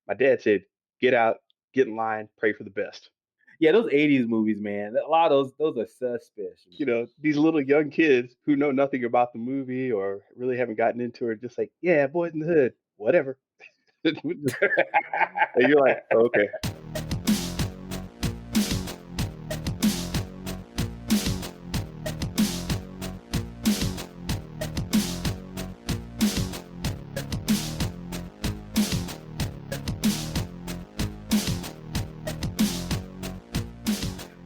my dad said, get out, get in line, pray for the best. Yeah, those '80s movies, man. A lot of those are suspicious, man. These little young kids who know nothing about the movie or really haven't gotten into it, just like, yeah, Boys in the Hood, whatever. And you're like, okay.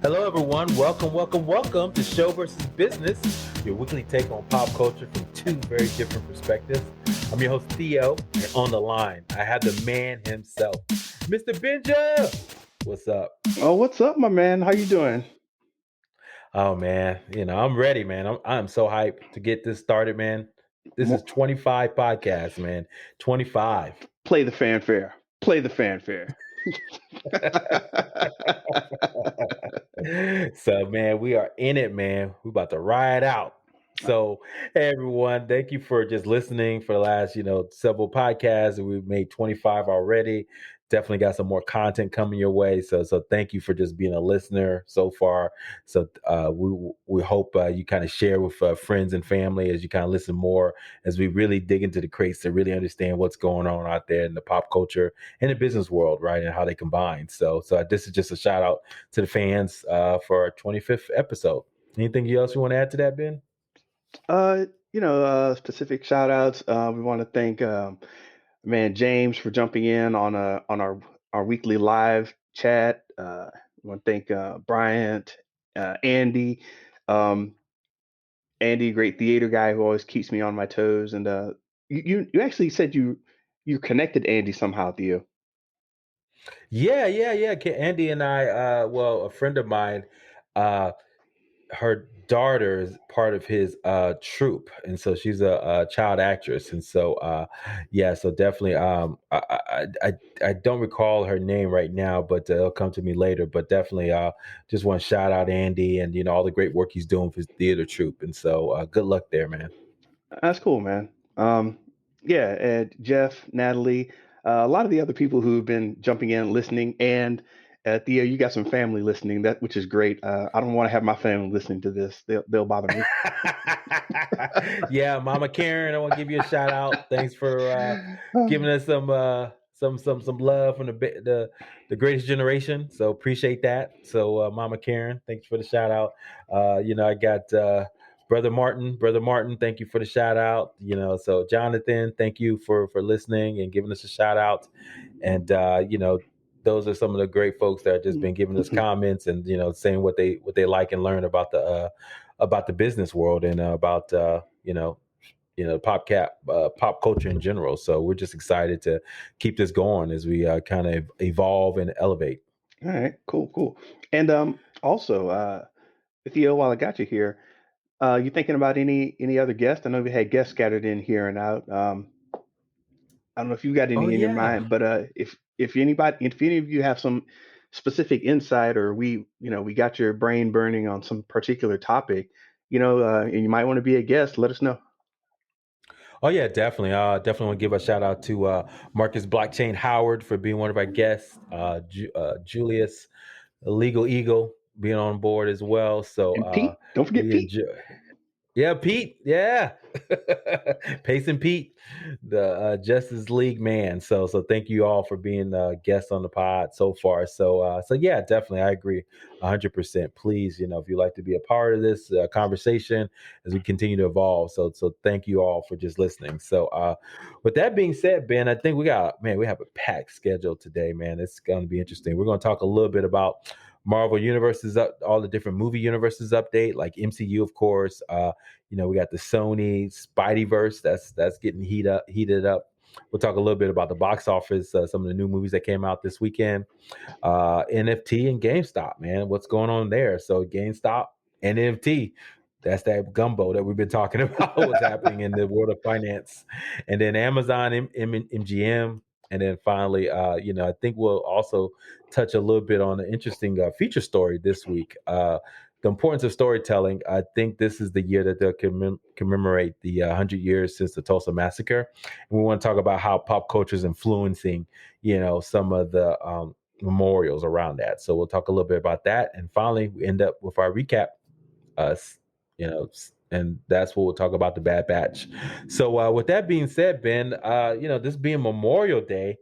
Hello, everyone. Welcome to Show versus Business, your weekly take on pop culture from two very different perspectives. I'm your host, Theo, and on the line, I have the man himself, Mr. Benja. What's up? Oh, what's up, my man? How you doing? Oh, man. I'm ready, man. I'm so hyped to get this started, man. This is 25 podcasts, man. 25. Play the fanfare. Play the fanfare. So, man, we are in it, man. We're about to ride out. So, hey, everyone, thank you for just listening for the last, several podcasts. We've made 25 already. Definitely got some more content coming your way. So thank you for just being a listener so far. So we hope you kind of share with friends and family as you kind of listen more, as we really dig into the crates to really understand what's going on out there in the pop culture and the business world, right, and how they combine. So this is just a shout out to the fans for our 25th episode. Anything else you want to add to that, Ben? Specific shout outs. We want to thank man James for jumping in on our weekly live chat. We want to thank Bryant, Andy, Andy, great theater guy who always keeps me on my toes. And you actually said you connected Andy somehow, Theo. Yeah. Andy and I, a friend of mine, her daughter is part of his troupe, and so she's a child actress, and so so definitely I don't recall her name right now, but it'll come to me later. But definitely just want to shout out Andy and all the great work he's doing for his theater troupe, and so good luck there, man. That's cool, man. And Jeff, Natalie, a lot of the other people who've been jumping in, listening, and Theo, you got some family listening, which is great. I don't want to have my family listening to this; they'll bother me. Yeah, Mama Karen, I want to give you a shout out. Thanks for giving us some love from the greatest generation. So appreciate that. So Mama Karen, thanks for the shout out. I got Brother Martin, thank you for the shout out. So Jonathan, thank you for listening and giving us a shout out. And those are some of the great folks that have just been giving us comments and saying what they like and learn about the business world and about pop culture in general. So we're just excited to keep this going as we kind of evolve and elevate. All right, cool. And also, Theo, while I got you here, you thinking about any other guests? I know we had guests scattered in here and out. I don't know if you got any in your mind, but if any of you have some specific insight, or we got your brain burning on some particular topic, and you might want to be a guest, let us know. Oh yeah, definitely. Definitely want to give a shout out to Marcus Blockchain Howard for being one of our guests. Julius, Legal Eagle, being on board as well. So And Pete, don't forget Pete. Yeah, Pete. Yeah, Pacing Pete, the Justice League man. So thank you all for being guests on the pod so far. So yeah, definitely, I agree 100%. Please, if you'd like to be a part of this conversation as we continue to evolve. So thank you all for just listening. So with that being said, Ben, I think we have a packed schedule today, man. It's going to be interesting. We're going to talk a little bit about Marvel universes, all the different movie universes update, like MCU, of course. We got the Sony Spideyverse that's getting heated up. We'll talk a little bit about the box office, some of the new movies that came out this weekend, NFT and GameStop, man. What's going on there? So GameStop and NFT, that's that gumbo that we've been talking about, what's happening in the world of finance. And then Amazon, MGM. And then finally, I think we'll also touch a little bit on an interesting feature story this week the importance of storytelling. I think this is the year that they'll commemorate the 100 years since the Tulsa Massacre. And we want to talk about how pop culture is influencing, some of the memorials around that. So we'll talk a little bit about that. And finally, we end up with our recap, us, and that's what we'll talk about, the Bad Batch. So with that being said, Ben, this being Memorial Day,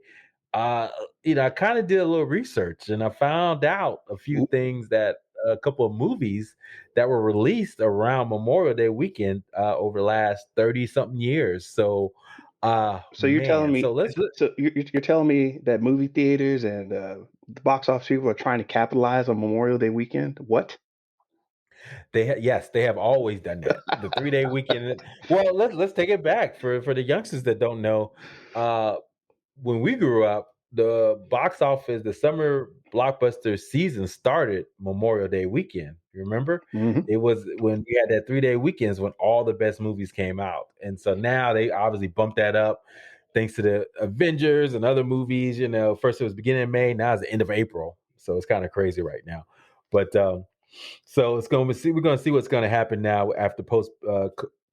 uh, I kind of did a little research and I found out a few Ooh, things that a couple of movies that were released around Memorial Day weekend over the last 30 something years. So, so you're telling man, so me let's you're telling me that movie theaters and the box office people are trying to capitalize on Memorial Day weekend? What? yes, they have always done that. The 3-day weekend. Well, let's take it back for the youngsters that don't know. Uh, when we grew up, the box office, the summer blockbuster season started Memorial Day weekend. You remember? Hmm. It was when we had that 3-day weekends when all the best movies came out. And so now they obviously bumped that up thanks to the Avengers and other movies. First it was beginning of May, now it's the end of April. So it's kind of crazy right now. But so we're going to see what's going to happen now after post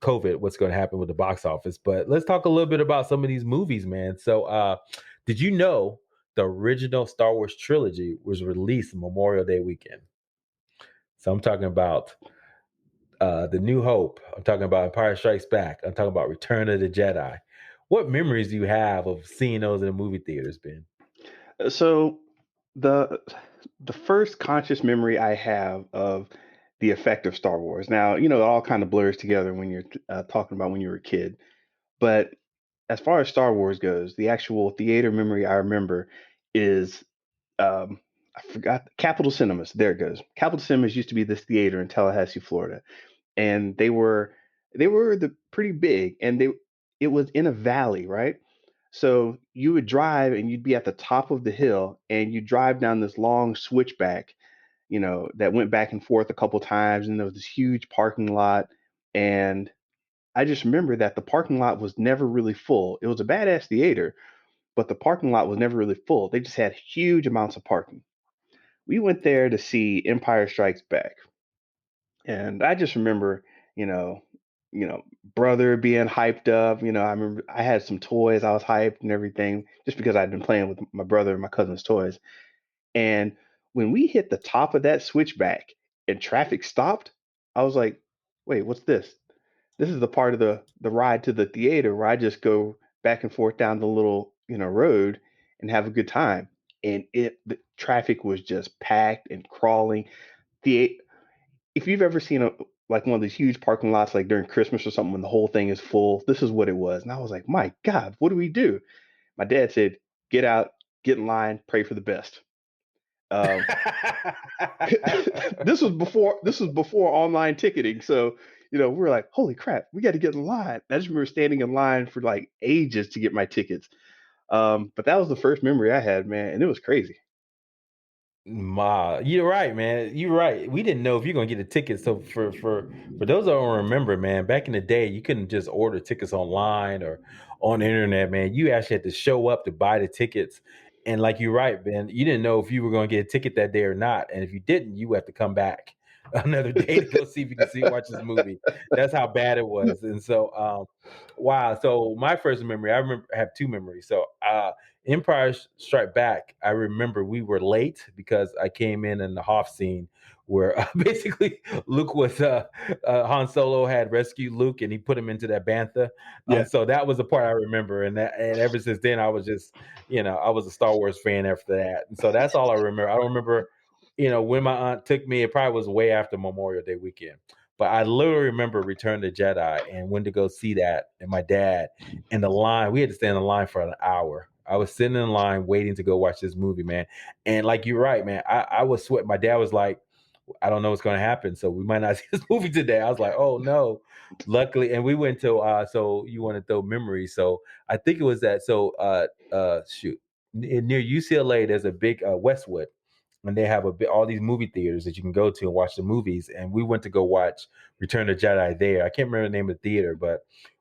COVID, what's going to happen with the box office. But let's talk a little bit about some of these movies, man. So did you know the original Star Wars trilogy was released Memorial Day weekend? So I'm talking about The New Hope. I'm talking about Empire Strikes Back. I'm talking about Return of the Jedi. What memories do you have of seeing those in the movie theaters, Ben? So the the first conscious memory I have of the effect of Star Wars. Now, it all kind of blurs together when you're talking about when you were a kid. But as far as Star Wars goes, the actual theater memory I remember is I forgot Capitol Cinemas. There it goes. Capitol Cinemas used to be this theater in Tallahassee, Florida, and they were the pretty big, and it was in a valley, right? So you would drive and you'd be at the top of the hill and you drive down this long switchback, that went back and forth a couple times, and there was this huge parking lot. And I just remember that the parking lot was never really full. It was a badass theater, but the parking lot was never really full. They just had huge amounts of parking. We went there to see Empire Strikes Back. And I just remember, you know, brother being hyped up. I remember I had some toys. I was hyped and everything just because I'd been playing with my brother and my cousin's toys. And when we hit the top of that switchback and traffic stopped, I was like, "Wait, what's this? This is the part of the ride to the theater where I just go back and forth down the little, road and have a good time." And the traffic was just packed and crawling. The If you've ever seen like one of these huge parking lots like during Christmas or something when the whole thing is full, this is what it was. And I was like, "My God, what do we do?" My dad said, "Get out, get in line, pray for the best." Um, this was before online ticketing, so we were like, "Holy crap, we got to get in line." I just remember standing in line for like ages to get my tickets. But that was the first memory I had, man, and it was crazy. You're right, man. You're right. We didn't know if you're gonna get a ticket. So for those that don't remember, man, back in the day, you couldn't just order tickets online or on the internet, man. You actually had to show up to buy the tickets. And like you're right, Ben, you didn't know if you were gonna get a ticket that day or not. And if you didn't, you have to come back another day to go see if you can watch this movie. That's how bad it was. And so wow. So my first memory, I have two memories. So Empire Strike Back, I remember we were late because I came in the Hoff scene where basically Luke was Han Solo had rescued Luke and he put him into that bantha. Yeah. So that was the part I remember, and ever since then I was just I was a Star Wars fan after that, and so that's all I remember. I don't remember when my aunt took me. It probably was way after Memorial Day weekend. But I literally remember Return to Jedi and went to go see that, and my dad and the line. We had to stand in line for an hour. I was sitting in line waiting to go watch this movie, man. And like you're right, man. I was sweating. My dad was like, "I don't know what's going to happen, so we might not see this movie today." I was like, "Oh no!" Luckily, and we went to. So you want to throw memories? So I think it was that. So shoot, near UCLA, there's a big Westwood, and they have all these movie theaters that you can go to and watch the movies. And we went to go watch Return of Jedi there. I can't remember the name of the theater, but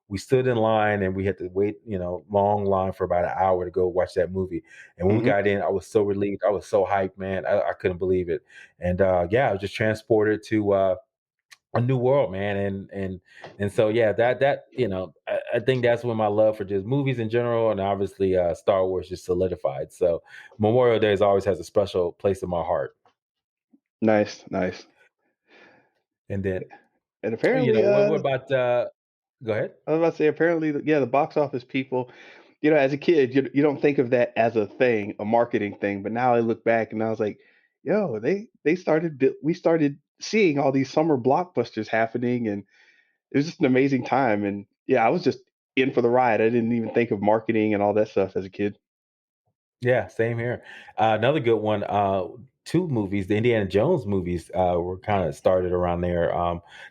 we stood in line and we had to wait, long line for about an hour to go watch that movie. And when we Hmm. got in, I was so relieved. I was so hyped, man. I couldn't believe it. And yeah, I was just transported to a new world, man. And so yeah, I think that's when my love for just movies in general and obviously Star Wars just solidified. So Memorial Days always has a special place in my heart. Nice, nice. And then And apparently, what about go ahead. I was about to say, apparently, yeah, the box office people, as a kid, you don't think of that as a thing, a marketing thing. But now I look back and I was like, yo, we started seeing all these summer blockbusters happening, and it was just an amazing time. And yeah, I was just in for the ride. I didn't even think of marketing and all that stuff as a kid. Yeah, same here. Another good one, two movies, the Indiana Jones movies were kind of started around there.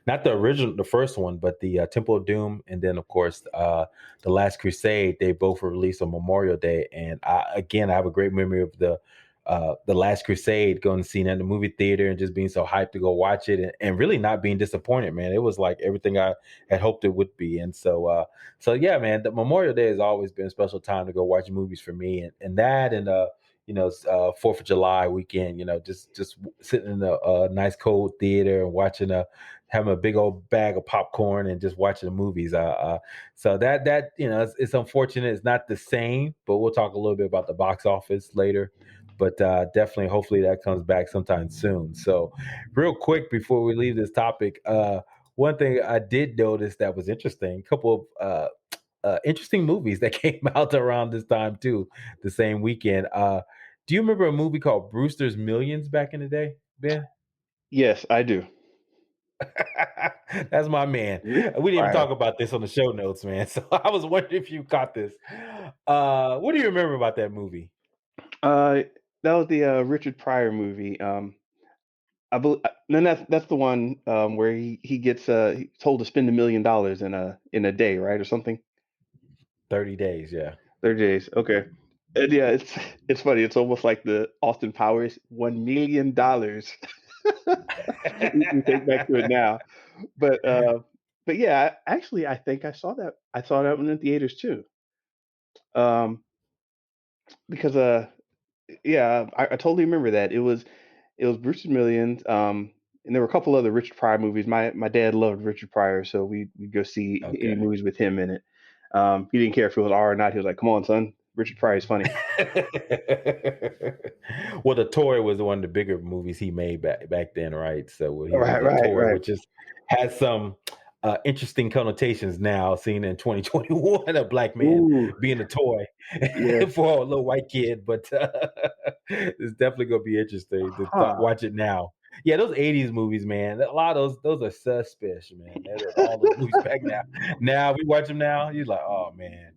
Not the original, the first one, but the Temple of Doom, and then of course the Last Crusade. They both were released on Memorial Day, and I have a great memory of the Last Crusade, going to see it in the movie theater and just being so hyped to go watch it, and really not being disappointed, man. It was like everything I had hoped it would be, and so yeah, man, the Memorial Day has always been a special time to go watch movies for me, and that, and 4th of July weekend, just sitting in a nice cold theater and watching having a big old bag of popcorn and just watching the movies. So that it's unfortunate it's not the same, but we'll talk a little bit about the box office later. But definitely, hopefully, that comes back sometime soon. So, real quick before we leave this topic, one thing I did notice that was interesting, a couple of interesting movies that came out around this time too, the same weekend. Do you remember a movie called Brewster's Millions back in the day, Ben? Yes, I do. That's my man. Rich We didn't even Pryor. talk about this on the show notes, man. So I was wondering if you caught this. What do you remember about that movie? Uh, that was the Richard Pryor movie. I believe, then that's the one where he gets he's told to spend $1 million in a day, right, or something. 30 Days, yeah. 30 days. Okay. And yeah, it's funny. It's almost like the Austin Powers $1 million. We think back to it now, but yeah, actually, I think I saw that one in theaters too. Um, because yeah, I totally remember that. It was Bruce's Millions. And there were a couple other Richard Pryor movies. My dad loved Richard Pryor, so we go see any Okay. movies with him in it. He didn't care if it was R or not. He was like, "Come on, son, Richard Pryor is funny." Well, the Toy was one of the bigger movies he made back then, right? So he was Right, a right, Toy, right. which is has some interesting connotations now, seen in 2021, a black man Ooh, being a toy yes. for a little white kid, but it's definitely gonna be interesting to Huh. watch it now. Yeah, those '80s movies, man. A lot of those are suspicious, man. All those movies back now. Now we watch them now, you're like, oh man,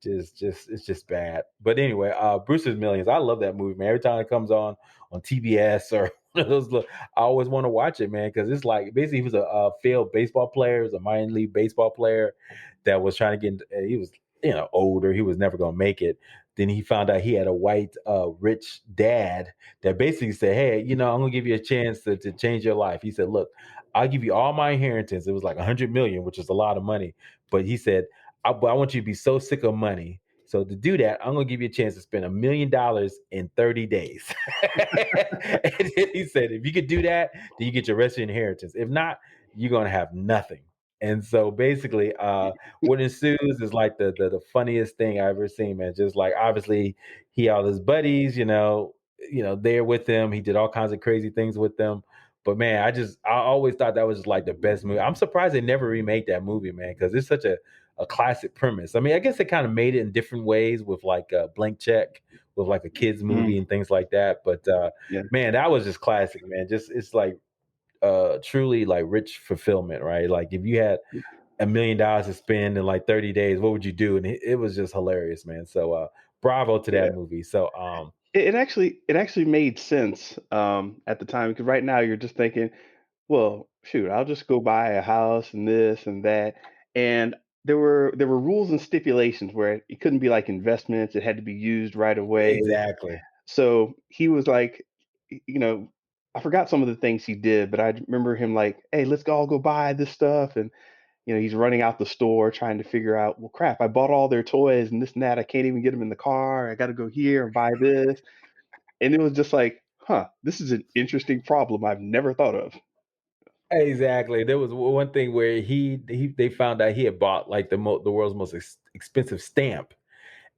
just it's just bad. But anyway, Bruce's Millions. I love that movie, man. Every time it comes on TBS or one of those, I always want to watch it, man, because it's like basically he was a failed baseball player, he was a minor league baseball player that was trying to get. He was older. He was never gonna make it. Then he found out he had a white, rich dad that basically said, "Hey, I'm gonna give you a chance to change your life." He said, "Look, I'll give you all my inheritance." It was like 100 million, which is a lot of money. But he said, but I want you to be so sick of money. So to do that, I'm gonna give you a chance to spend $1 million in 30 days. And then he said, if you could do that, then you get your rest of your inheritance. If not, you're gonna have nothing. And so basically, what ensues is like the funniest thing I've ever seen, man. Just like obviously he all his buddies, there with him. He did all kinds of crazy things with them. But man, I always thought that was just like the best movie. I'm surprised they never remade that movie, man, because it's such a classic premise. I mean, I guess they kind of made it in different ways with like a Blank Check, with like a kids movie Mm, and things like that. But yeah. man, that was just classic, man. Just it's like truly like rich fulfillment, right? Like if you had $1 million to spend in like 30 days, what would you do? And it was just hilarious, man. So bravo to Yeah. that movie. So It actually made sense at the time, because right now you're just thinking, well, shoot, I'll just go buy a house and this and that. And there were rules and stipulations where it couldn't be like investments. It had to be used right away. exactly. So he was like, you know, I forgot some of the things he did, but I remember him like, "Hey, let's all go buy this stuff." he's running out the store trying to figure out, well, crap, I bought all their toys and this and that. I can't even get them in the car. I got to go here and buy this. And it was just like, huh, this is an interesting problem I've never thought of. Exactly. There was one thing where he they found out he had bought like the world's most expensive stamp,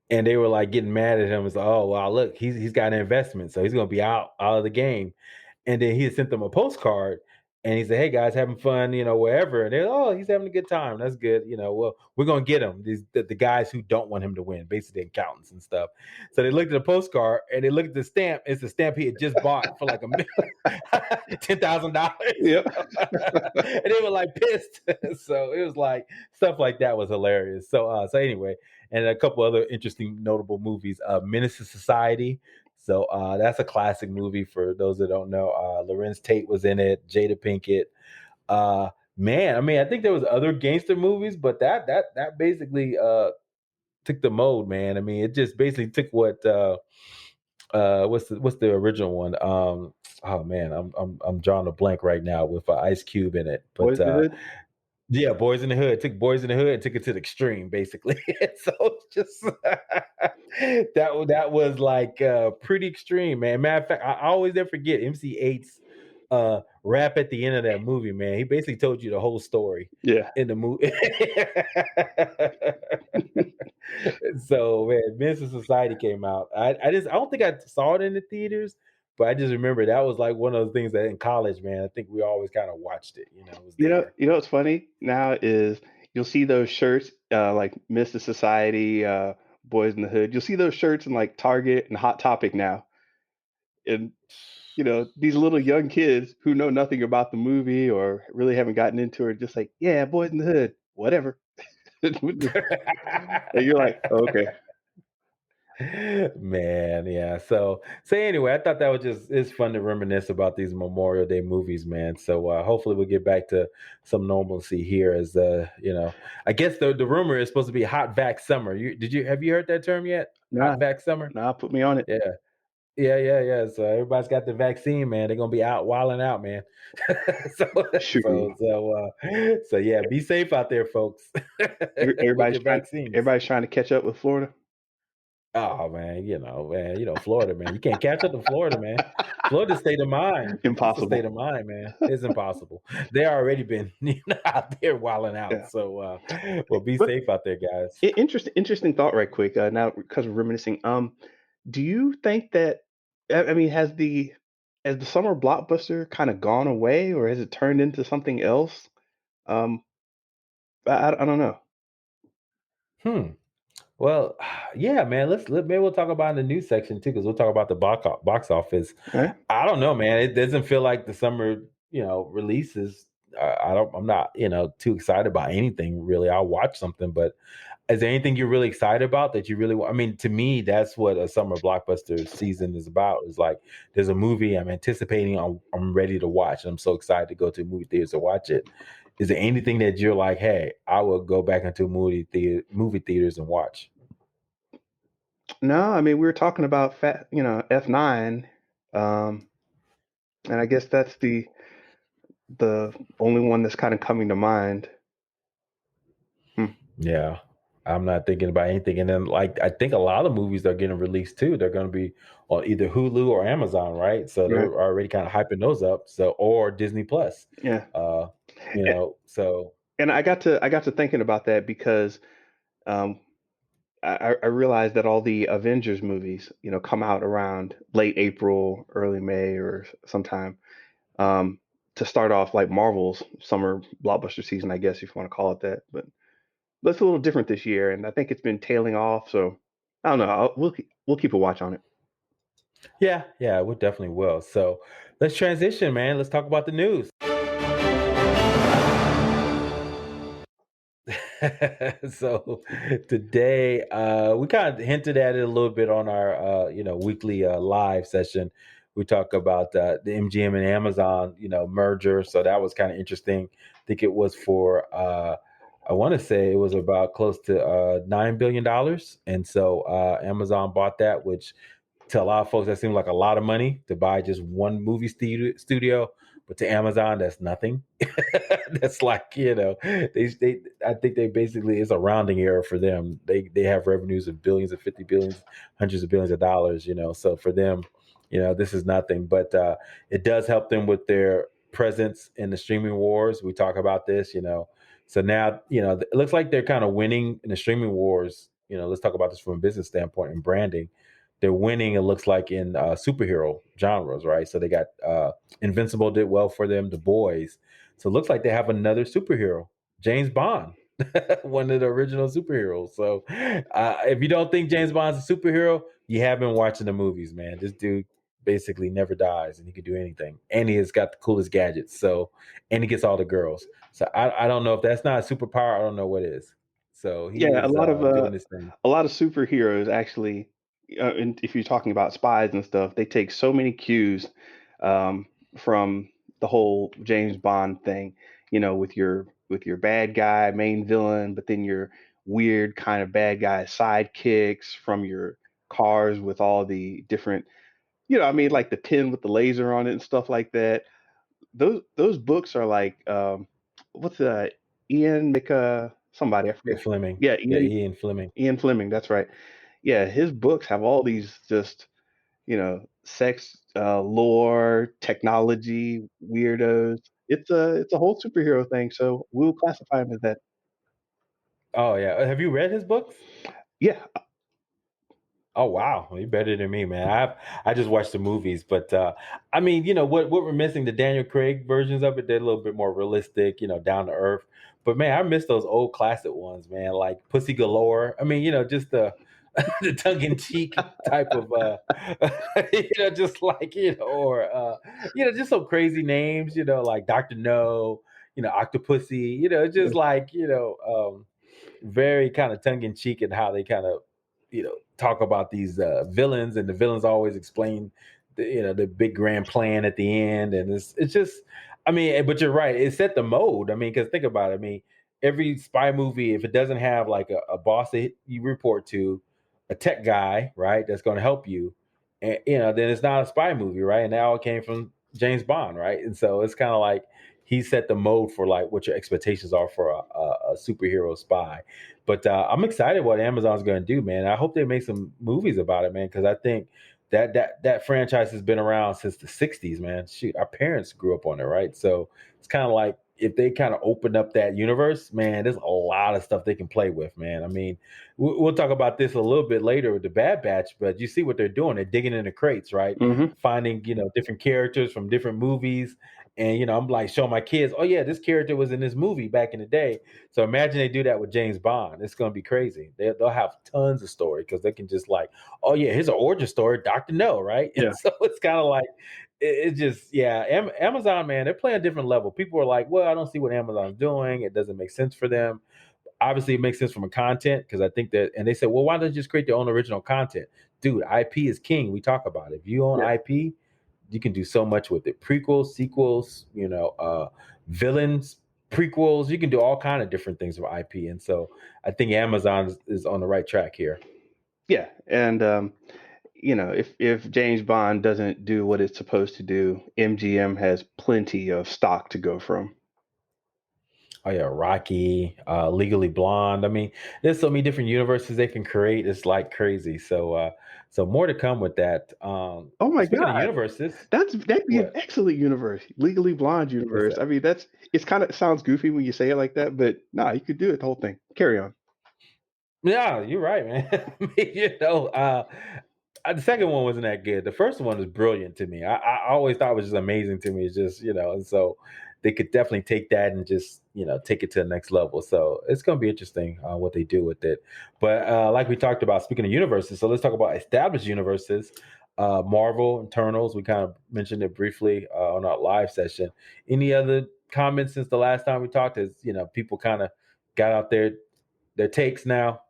and they were like getting mad at him. It's like, oh wow, look, he's got an investment, so he's gonna be out of the game. And then he had sent them a postcard, and he said, "Hey guys, having fun, wherever." And they're, "Oh, he's having a good time. That's good. Well, we're gonna get him. The guys who don't want him to win, basically the accountants and stuff." So they looked at the postcard and they looked at the stamp. It's the stamp he had just bought for like $10,000. Yeah. And they were like pissed. So it was like stuff like that was hilarious. So anyway, and a couple other interesting notable movies. Menace to Society. So that's a classic movie for those that don't know. Lorenz Tate was in it, Jada Pinkett. Man, I mean, I think there was other gangster movies, but that basically took the mold, man. I mean, it just basically took what what's the original one? Oh man, I'm drawing a blank right now with Ice Cube in it. But Boys in the Hood. yeah, Boys in the Hood. Took Boys in the Hood and took it to the extreme, basically. So it's just that was like pretty extreme, man. Matter of fact, I always never forget MC8's rap at the end of that movie, man. He basically told you the whole story Yeah. in the movie. So man, Menace to Society came out. I don't think I saw it in the theaters, but I just remember that was like one of those things that in college, man, I think we always kind of watched it. It was there. What's funny now is you'll see those shirts, like Mr. Society, Boys in the Hood. You'll see those shirts in like Target and Hot Topic now. And these little young kids who know nothing about the movie or really haven't gotten into it, just like, yeah, Boys in the Hood, whatever. And you're like, okay. Man, yeah. So anyway, I thought that was it's fun to reminisce about these Memorial Day movies, man. So hopefully we'll get back to some normalcy here as I guess the rumor is supposed to be hot vac summer. Have you heard that term yet? Nah, Hot vac summer? nah, put me on it. Yeah. Yeah. So everybody's got the vaccine, man. They're gonna be out wilding out, man. so, Shoot. so yeah, be safe out there, folks, with Everybody's your trying vaccines. everybody's trying to catch up with Florida. Oh man, Florida, man. You can't catch up to Florida, man. Florida's state of mind. It's a state Impossible. of mind, man. It's impossible. They already been out there wilding out. Yeah. So well, be But safe out there, guys. interesting thought right quick. Now because we're reminiscing, do you think that I mean has the summer blockbuster kind of gone away or has it turned into something else? Um, I don't know. Hmm. Well, yeah, man. Maybe we'll talk about in the news section too, because we'll talk about the box office. All right. I don't know, man. It doesn't feel like the summer, releases. I'm not, too excited about anything really. I'll watch something, but is there anything you're really excited about that you really want? I mean, to me, that's what a summer blockbuster season is about. Is like there's a movie I'm anticipating, I'm ready to watch, and I'm so excited to go to movie theaters to watch it. Is there anything that you're like, hey, I will go back into movie theaters and watch? No, I mean we were talking about F9, um, and I guess that's the only one that's kind of coming to mind. Hmm. Yeah. I'm not thinking about anything. And then like I think a lot of movies that are getting released too, they're gonna be on either Hulu or Amazon, right? So Right. they're already kind of hyping those up. So or Disney Plus. Yeah. Uh, A- so And I got to thinking about that because um, I realized that all the Avengers movies, come out around late April, early May, or sometime um, to start off like Marvel's summer blockbuster season, I guess if you want to call it that. But that's a little different this year, and I think it's been tailing off. So I don't know. We'll keep a watch on it. yeah, we definitely will. So let's transition, man. Let's talk about the news. So today we kind of hinted at it a little bit on our weekly live session. We talk about the MGM and Amazon merger, so that was kind of interesting. I think it was for I want to say it was about close to $9 billion, and so Amazon bought that, which to a lot of folks that seemed like a lot of money to buy just one movie studio, but to Amazon, that's nothing. That's like, they I think they basically, it's a rounding error for them. They have revenues of billions, of 50 billions, hundreds of billions of dollars. So for them, this is nothing. But it does help them with their presence in the streaming wars. We talk about this. So now, it looks like they're kind of winning in the streaming wars. Let's talk about this from a business standpoint and branding. They're winning, it looks like, in superhero genres, right? So they got Invincible did well for them, The Boys. So it looks like they have another superhero, James Bond, one of the original superheroes. So if you don't think James Bond's a superhero, you have been watching the movies, man. This dude basically never dies, and he can do anything, and he has got the coolest gadgets. So, and he gets all the girls. So I don't know if that's not a superpower. I don't know what is. So he Yeah, is doing his thing. a lot of superheroes actually, and if you're talking about spies and stuff, they take so many cues um, from the whole James Bond thing. With your bad guy main villain, but then your weird kind of bad guy sidekicks from your cars with all the different, I mean, like the pin with the laser on it and stuff like that. Those books are like, what's Ian somebody I Yeah, forget. Fleming. Yeah, Yeah, Ian Ian Fleming. Ian Fleming, that's right. Yeah, his books have all these just, sex, lore, technology, weirdos. It's a whole superhero thing, so we'll classify him as that. Oh yeah. Have you read his books? Yeah. Oh wow, well, you're better than me, man. I just watched the movies, but I mean, what we're missing, the Daniel Craig versions of it, they're a little bit more realistic, down to earth. But man, I miss those old classic ones, man, like Pussy Galore. I mean, just the the tongue in cheek type of just like or just some crazy names, like Doctor No, Octopussy, just like very kind of tongue in cheek in how they kind of talk about these villains, and the villains always explain the big grand plan at the end, and it's just, I mean, but you're right, it set the mode. I mean, because think about it, I mean, every spy movie, if it doesn't have like a boss that you report to, a tech guy, right, that's going to help you, and then it's not a spy movie, right? And that all came from James Bond, right? And so it's kind of like he set the mode for like what your expectations are for a superhero spy. But I'm excited what Amazon's going to do, man. I hope they make some movies about it, man, because I think that franchise has been around since the '60s, man. Shoot, our parents grew up on it, right? So it's kind of like if they kind of open up that universe, man, there's a lot of stuff they can play with, man. I mean, we'll talk about this a little bit later with the Bad Batch, but you see what they're doing. They're digging into crates, right? Hmm. Finding, different characters from different movies. And, I'm like showing my kids, oh, yeah, this character was in this movie back in the day. So imagine they do that with James Bond. It's going to be crazy. They'll have tons of story because they can just like, oh, yeah, here's an origin story, Dr. No, right? And Yeah. so it's kind of like, it just, yeah, Amazon, man, they're playing a different level. People are like, well, I don't see what Amazon's doing. It doesn't make sense for them. Obviously, it makes sense from a content because I think that, and they said, well, why don't you just create their own original content? Dude, IP is king. We talk about it. If you own Yeah. IP, you can do so much with it. Prequels, sequels, villains, prequels. You can do all kind of different things with IP, and so I think Amazon is on the right track here. Yeah. And if James Bond doesn't do what it's supposed to do, MGM has plenty of stock to go from. Oh yeah, Rocky, Legally Blonde. I mean, there's so many different universes they can create. It's like crazy. So more to come with that. Oh my Speaking of God. universes, That'd be an what? excellent universe, Legally Blonde What's universe. that? I mean, it's kind of sounds goofy when you say it like that, but nah, you could do it the whole thing. Carry on. Yeah, you're right, man. I mean, the second one wasn't that good. The first one was brilliant to me. I always thought it was just amazing to me. It's just, and so they could definitely take that and just, take it to the next level. So it's going to be interesting what they do with it. But like we talked about, speaking of universes, so let's talk about established universes. Marvel, Internals, we kind of mentioned it briefly on our live session. Any other comments since the last time we talked? As people kind of got out their takes now.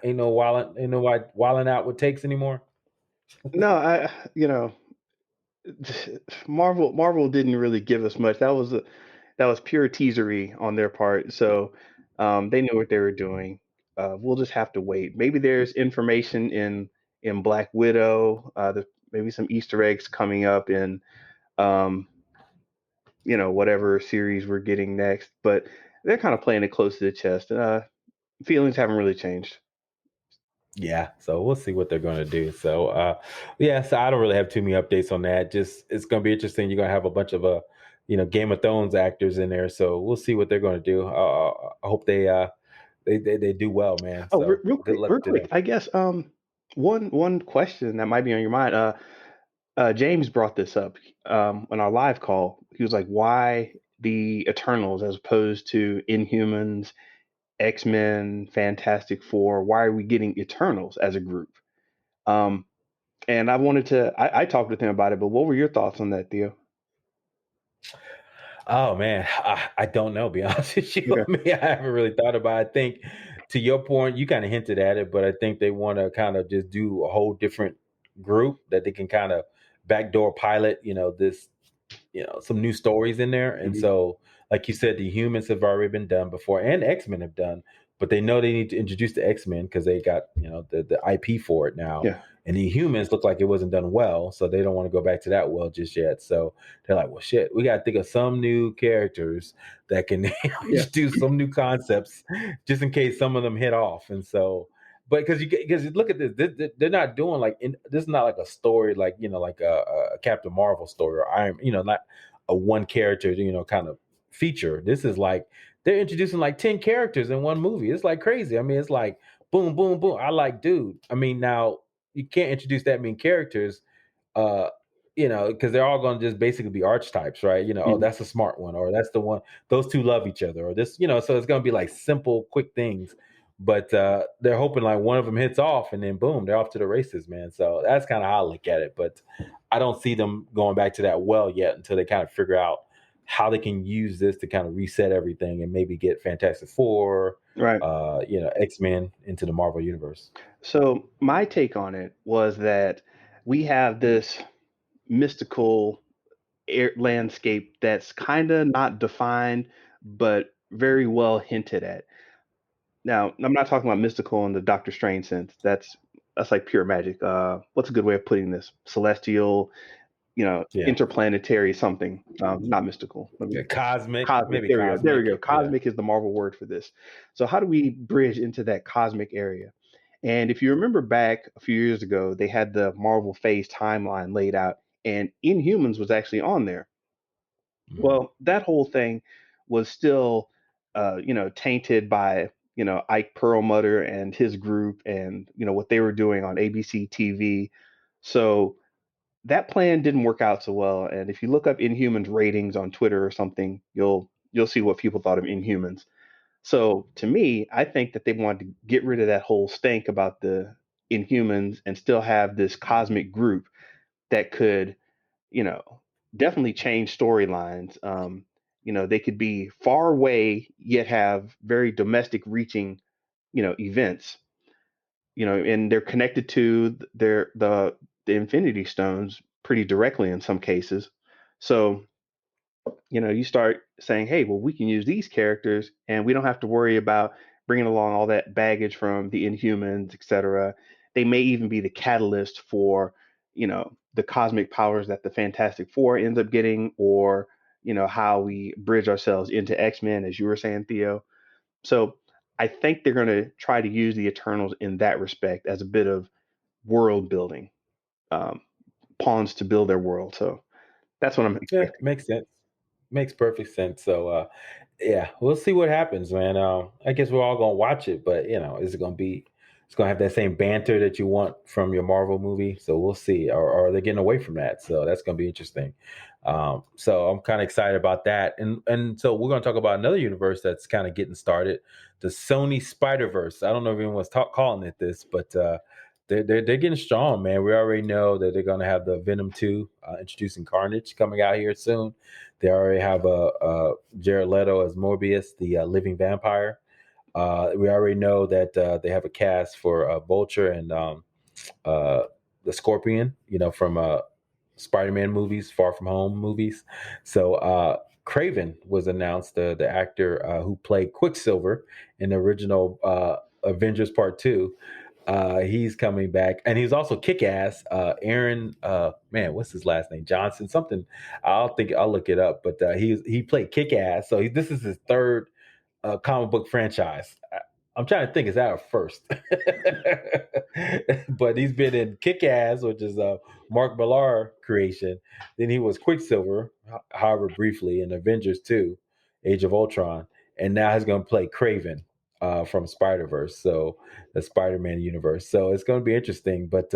Ain't no wilding out with takes anymore. No, Marvel didn't really give us much. That was pure teasery on their part. So they knew what they were doing. We'll just have to wait. Maybe there's information in Black Widow. There's maybe some Easter eggs coming up in um, whatever series we're getting next. But they're kind of playing it close to the chest. Feelings haven't really changed. Yeah, so we'll see what they're going to do. So, yeah, so I don't really have too many updates on that. Just it's going to be interesting. You're going to have a bunch of Game of Thrones actors in there, so we'll see what they're going to do. I hope they do well, man. Oh, So real good quick, luck real to them. quick. I guess one question that might be on your mind. James brought this up on our live call. He was like, "Why the Eternals as opposed to Inhumans, X-Men, Fantastic Four? Why are we getting Eternals as a group?" Um, and I talked with him about it, but what were your thoughts on that, Theo? Oh man, I don't know. Be honest with you, Okay. I mean, I haven't really thought about it. I think to your point, you kind of hinted at it, but I think they want to kind of just do a whole different group that they can kind of backdoor pilot. Some new stories in there. And Mhm. so, like you said, the humans have already been done before, and X-Men have done, but they know they need to introduce the X-Men because they got the IP for it now. Yeah. And the humans look like it wasn't done well, so they don't want to go back to that well just yet. So they're like, well, shit, we got to think of some new characters that can Yeah. do some new concepts, just in case some of them hit off. And so, but because you look at this, they're not doing this is not like a story like like a Captain Marvel story or Iron, not a one character, kind of feature. This is like they're introducing like 10 characters in one movie. It's like crazy. I mean, it's like boom, boom, boom. I like, dude. I mean, now you can't introduce that many characters, uh, because they're all going to just basically be archetypes, right? Oh, Mhm. that's a smart one, or that's the one. Those two love each other, or this, so it's going to be like simple, quick things. But they're hoping like one of them hits off, and then boom, they're off to the races, man. So that's kind of how I look at it. But I don't see them going back to that well yet until they kind of figure out how they can use this to kind of reset everything and maybe get Fantastic Four, Right. X-Men into the Marvel universe. So my take on it was that we have this mystical landscape that's kind of not defined, but very well hinted at. Now, I'm not talking about mystical in the Doctor Strange sense. That's like pure magic. What's a good way of putting this? Celestial, Yeah. interplanetary something. Not mystical. Let me Yeah, cosmic, Cosmic. maybe There we go. There we cosmic. go. Yeah. Cosmic is the Marvel word for this. So how do we bridge into that cosmic area? And if you remember back a few years ago, they had the Marvel Phase timeline laid out, and Inhumans was actually on there. Mhm. Well, that whole thing was still, tainted by Ike Perlmutter and his group, and what they were doing on ABC TV. So that plan didn't work out so well. And if you look up Inhumans ratings on Twitter or something, you'll see what people thought of Inhumans. So to me, I think that they wanted to get rid of that whole stank about the Inhumans and still have this cosmic group that could, you know, definitely change storylines. They could be far away yet have very domestic reaching, events. And they're connected to the Infinity Stones pretty directly in some cases. So you start saying, hey, well, we can use these characters and we don't have to worry about bringing along all that baggage from the Inhumans, etc. They may even be the catalyst for, the cosmic powers that the Fantastic Four ends up getting, or, how we bridge ourselves into X-Men, as you were saying, Theo. So I think they're going to try to use the Eternals in that respect as a bit of world building, um, pawns to build their world. So that's what I'm Yeah, expecting. makes sense. Makes perfect sense. So yeah, we'll see what happens, man. I guess we're all gonna watch it, but is it gonna be? It's gonna have that same banter that you want from your Marvel movie. So we'll see. Or are they getting away from that? So that's gonna be interesting. So I'm kind of excited about that, and so we're gonna talk about another universe that's kind of getting started, the Sony Spider Verse. I don't know if anyone's calling it this, but they're getting strong, man. We already know that they're gonna have the Venom 2 introducing Carnage coming out here soon. They already have Jared Leto as Morbius, the living vampire. We already know that they have a cast for Vulture and uh, the Scorpion, from Spider-Man movies, Far From Home movies. So Craven was announced, the actor who played Quicksilver in the original Avengers Part 2. He's coming back, and he's also Kick Ass. Aaron, man, what's his last name? Johnson, something. I'll look it up. But he played Kick Ass, so this is his third comic book franchise. I'm trying to think, is that a first? But he's been in Kick Ass, which is a Mark Millar creation. Then he was Quicksilver, however briefly, in Avengers 2, Age of Ultron. And now he's going to play Craven from Spider Verse, so the Spider Man universe. So it's going to be interesting. But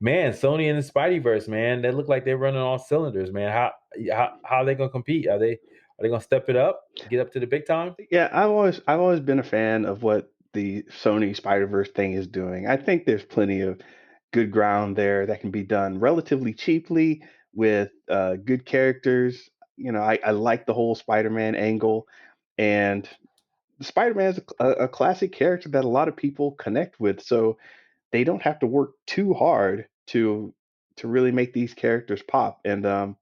man, Sony and the Spidey Verse, man, they look like they're running all cylinders, man. How are they going to compete? Are they going to step it up, get up to the big time? Yeah, I've always been a fan of what the Sony Spider-Verse thing is doing. I think there's plenty of good ground there that can be done relatively cheaply with good characters. I like the whole Spider-Man angle, and Spider-Man is a classic character that a lot of people connect with, so they don't have to work too hard to really make these characters pop. And I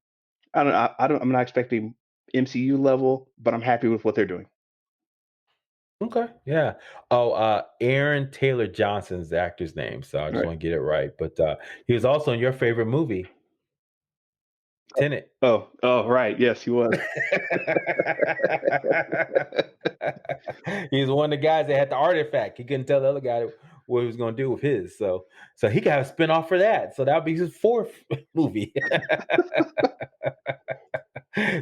don't, I'm not expecting MCU level, but I'm happy with what they're doing. Okay, yeah. Oh, Aaron Taylor Johnson's the actor's name, so I All just right. want to get it right. But he was also in your favorite movie, Tenet. Oh, right. Yes, he was. He's one of the guys that had the artifact. He couldn't tell the other guy what he was going to do with his. So he got a spinoff for that. So that would be his fourth movie.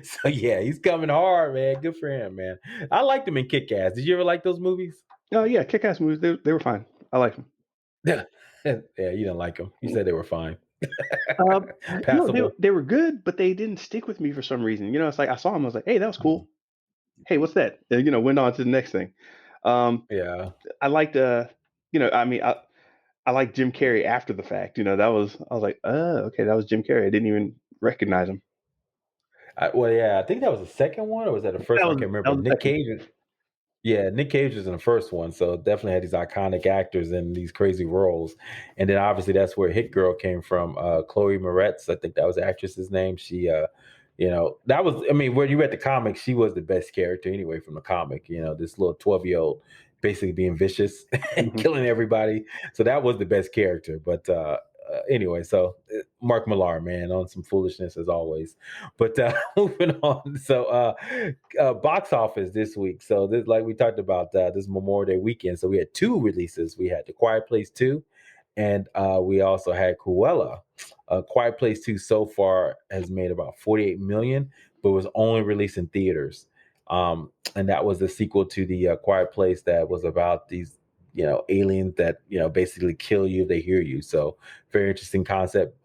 So yeah, he's coming hard, man. Good for him, man. I liked him in Kick Ass. Did you ever like those movies? Oh yeah, kick-ass movies. They were fine. I like them. Yeah, yeah. You didn't like them. You said they were fine, Um, no, they passable. they were good, but they didn't stick with me for some reason. It's like I saw them, I was like, "Hey, that was cool. Hey, what's that?" And, went on to the next thing. Um, Yeah. I liked, I mean, I like Jim Carrey after the fact. I was like, "Oh, okay, that was Jim Carrey." I didn't even recognize him. Well, yeah. I think that was the second one, or was that the first That one? I was can't that remember. was the second. Yeah, Nick Cage was in the first one, so definitely had these iconic actors in these crazy roles. And then obviously that's where Hit Girl came from. Chloe Moretz, I think that was the actress's name. She that was, I mean, when you read the comic, she was the best character anyway from the comic. This little 12-year-old basically being vicious and Mhm. killing everybody. So that was the best character. But anyway, so Mark Millar, man, on some foolishness as always. But moving on. So box office this week. So this, like we talked about, this Memorial Day weekend. So we had two releases. We had The Quiet Place 2, and we also had Cruella. Quiet Place 2 so far has made about 48 million, but was only released in theaters. And that was the sequel to the Quiet Place that was about these aliens that basically kill you if they hear you. So very interesting concept.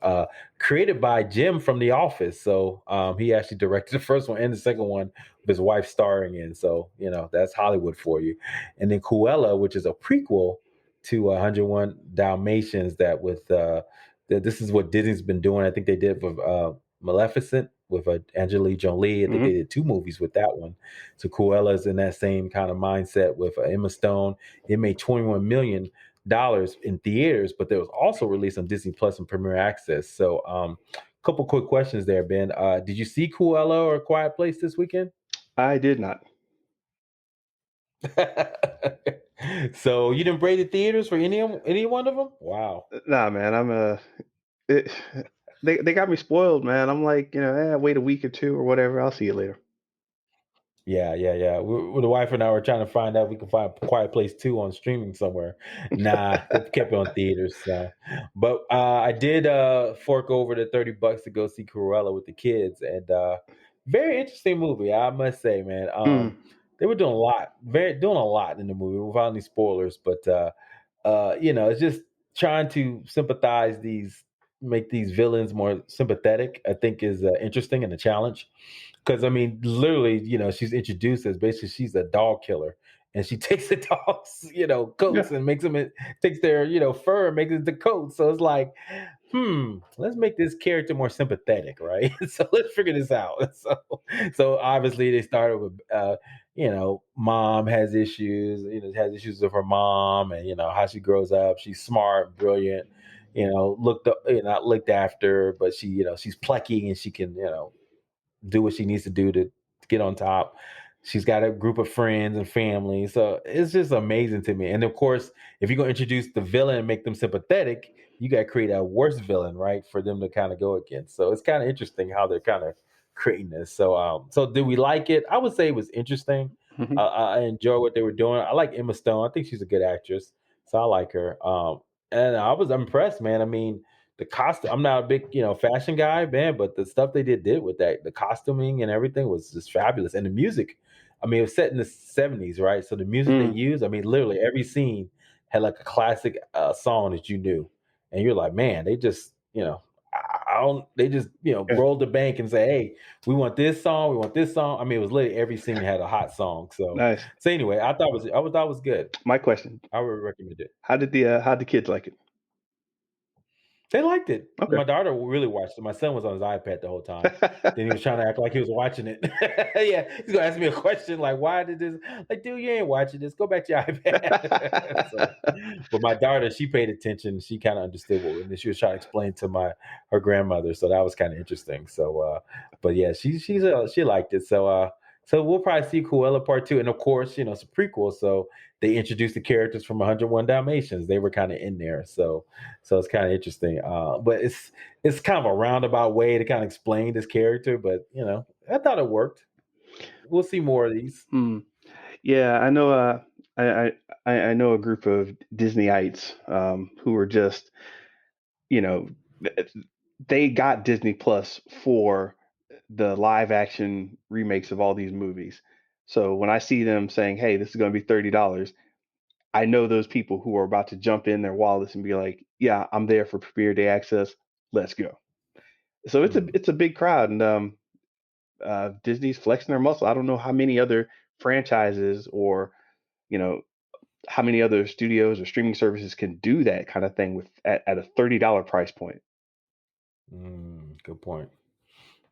Created by Jim from The Office. So he actually directed the first one and the second one with his wife starring in. So that's Hollywood for you. And then Cruella, which is a prequel to 101 Dalmatians, that with this is what Disney's been doing. I think they did with Maleficent with Angelina Jolie. I think they Mhm. did two movies with that one. So Cruella's in that same kind of mindset with Emma Stone. It made $21 million in theaters, but there was also released on Disney Plus and Premier Access. So, couple quick questions there, Ben. Did you see Cruella or Quiet Place this weekend? I did not. So you didn't break the theaters for any one of them? Wow. Nah, man. It, they got me spoiled, man. I'm like, wait a week or two or whatever. I'll see it later. Yeah, yeah, yeah. The wife and I were trying to find out if we could find Quiet Place 2 on streaming somewhere. Nah, they kept it on theaters. So. But I did fork over the $30 to go see Cruella with the kids, and very interesting movie, I must say, man. Mm. They were doing a lot in the movie without any spoilers, but it's just trying to make these villains more sympathetic. I think is interesting and a challenge. Because I mean, literally, she's introduced as basically she's a dog killer, and she takes the dogs, coats Yeah. and makes them takes their fur and makes it the coats. So it's like, let's make this character more sympathetic, right? So let's figure this out. So obviously they started with, mom has issues, has issues with her mom, and how she grows up. She's smart, brilliant, looked up, not looked after, but she's plucky and she can, do what she needs to do to get on top. she's got a group of friends and family. So it's just amazing to me. And of course, if you're going to introduce the villain and make them sympathetic, you got to create a worse villain, right, for them to kind of go against. So it's kind of interesting how they're kind of creating this. So do we like it? I would say it was interesting. Mhm. I enjoy what they were doing. I like Emma Stone. I think she's a good actress, so I like her. And I was impressed, man. I mean, the costume. I'm not a big, fashion guy, man, but the stuff they did with that, the costuming and everything was just fabulous. And the music, I mean, it was set in the '70s, right? So the music they Mm, used, I mean, literally every scene had like a classic song that you knew, and you're like, man, they just, I don't, they just, yeah, rolled the bank and say, hey, we want this song, we want this song. I mean, it was literally every scene had a hot song. nice. So anyway, I thought it was good. My question: I would recommend it. how the kids like it? They liked it. Okay. My daughter really watched it. My son was on his iPad the whole time. Then he was trying to act like he was watching it. Yeah, he's gonna ask me a question like, "Why did this?" Like, dude, you ain't watching this. Go back to your iPad. So, but my daughter, she paid attention. She kind of understood and then she was trying to explain to her grandmother. So that was kind of interesting. But yeah, she liked it. So we'll probably see Cruella Part Two, and of course, it's a prequel. So they introduced the characters from 101 Dalmatians. They were kind of in there. So it's kind of interesting. But it's kind of a roundabout way to kind of explain this character. But I thought it worked. We'll see more of these. Hmm. Yeah, I know. I, I know a group of Disneyites who are just, you know, th- they got Disney Plus for the live action remakes of all these movies. So when I see them saying, "Hey, this is going to be $30," I know those people who are about to jump in their wallets and be like, "Yeah, I'm there for premiere day access. Let's go." So it's a Hmm. it's a big crowd, and Disney's flexing their muscle. I don't know how many other franchises or you know how many other studios or streaming services can do that kind of thing at a $30 price point. Good point.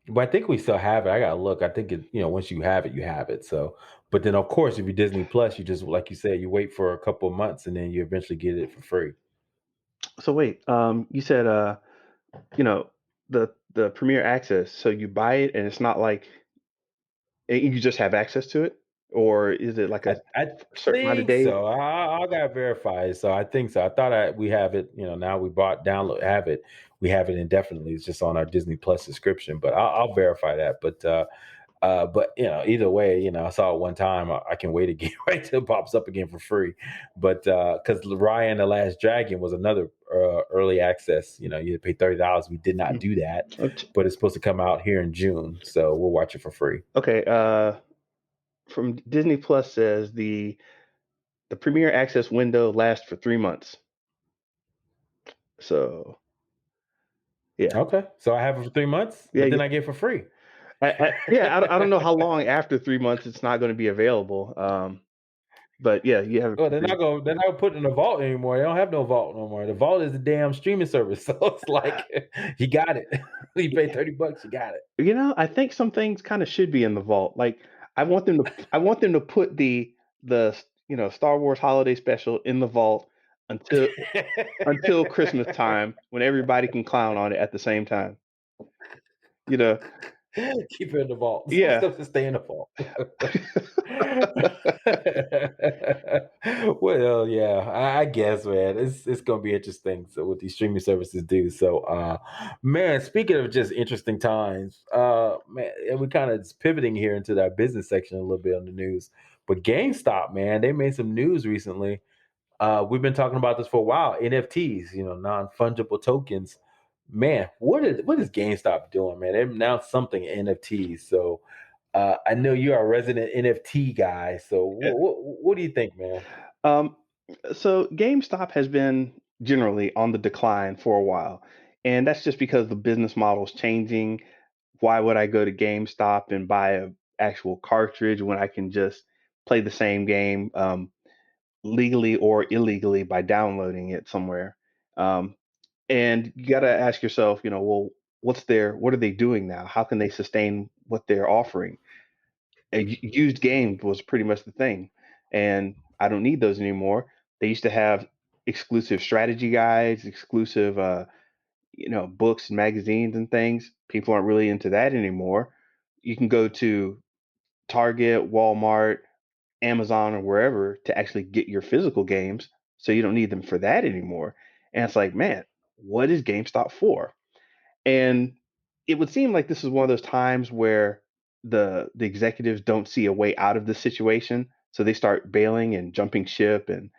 But I think we still have it. I gotta look. I think once you have it, you have it. So, but then of course, if you're Disney Plus, you just like you said, you wait for a couple of months and then you eventually get it for free. So wait, you said you know, the Premier Access. So you buy it and it's not like you just have access to it, or is it like a I certain amount of think days? so. I gotta verify it. So I think so. I thought we have it. Now we bought download have it. We have it indefinitely. It's just on our Disney Plus subscription. But I'll verify that. But either way, I saw it one time. I can wait again, right till it pops up again for free. But because Raya and the Last Dragon was another early access. You had to pay $30. We did not Mm. do that, Okay. but it's supposed to come out here in June, so we'll watch it for free. Okay, from Disney Plus says the Premier Access window lasts for 3 months. So yeah, Okay, so I have it for 3 months, yeah, but then I get it for free. I don't know how long after 3 months it's not going to be available. But yeah, you have it Well, for they're not three. gonna they're not putting it in the vault anymore. They don't have no vault no more. The vault is the damn streaming service. So it's like you got it. You pay $30, you got I think some things kind of should be in the vault. Like I want them to put the Star Wars Holiday Special in the vault until Christmas it. time when everybody can clown on it at the same time. You know, Keep it in the vault. Some yeah. stuff to stay in the vault. Well, yeah, I guess, man, it's gonna be interesting. So what these streaming services do. So, man, speaking of just interesting times, man, and we kind of pivoting here into that business section a little bit on the news. But GameStop, man, they made some news recently. We've been talking about this for a while. NFTs, non-fungible tokens. Man, what is GameStop doing, man? They announced something NFTs. So I know you're a resident NFT guy. So what do you think, man? Um, so GameStop has been generally on the decline for a while, and that's just because the business model is changing. Why would I go to GameStop and buy a actual cartridge when I can just play the same game legally or illegally by downloading it somewhere? Um, and you got to ask yourself, well, what are they doing now? How can they sustain what they're offering? Used game was pretty much the thing, and I don't need those anymore. They used to have exclusive strategy guides, exclusive books and magazines and things. People aren't really into that anymore. You can go to Target, Walmart, Amazon, or wherever to actually get your physical games. So you don't need them for that anymore. And it's like, man, what is GameStop for? And it would seem like this is one of those times where the executives don't see a way out of the situation, so they start bailing and jumping ship, and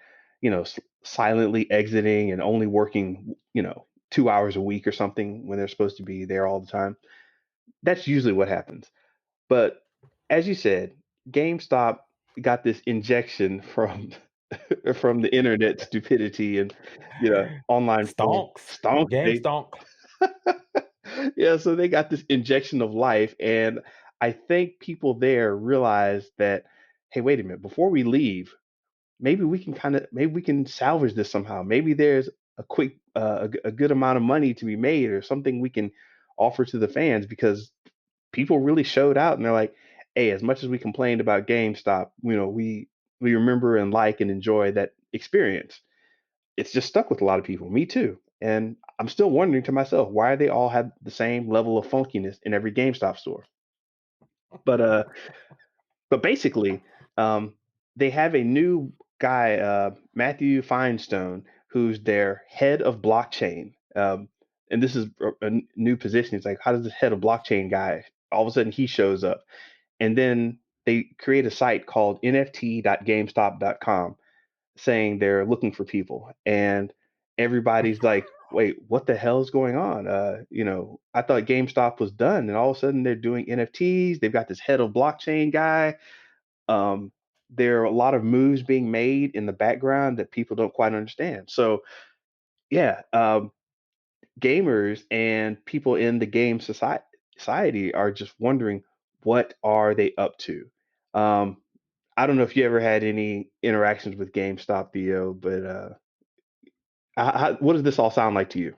silently exiting and only working 2 hours a week or something when they're supposed to be there all the time. That's usually what happens. But as you said, GameStop got this injection from from the internet stupidity and online fame. Stonks. Stonks, Game baby. stonk. Yeah, so they got this injection of life, and I think people there realize that, hey, wait a minute, before we leave, maybe we can salvage this somehow. Maybe there's a quick a good amount of money to be made, or something we can offer to the fans, because people really showed out, and they're like, hey, as much as we complained about GameStop, we remember and like and enjoy that experience. It's just stuck with a lot of people, me too. And I'm still wondering to myself, why they all have the same level of funkiness in every GameStop store. But basically, um, they have a new guy, Matthew Finestone, who's their head of blockchain. And this is a new position. It's like, how does this head of blockchain guy all of a sudden he shows up? And then they create a site called nft.gamestop.com, saying they're looking for people, and everybody's like, wait, what the hell is going on? I thought GameStop was done, and all of a sudden they're doing NFTs. They've got this head of blockchain guy. um, there are a lot of moves being made in the background that people don't quite understand. So yeah, gamers and people in the game society are just wondering, what are they up to? um, I don't know if you ever had any interactions with GameStop, Theo, but what does this all sound like to you?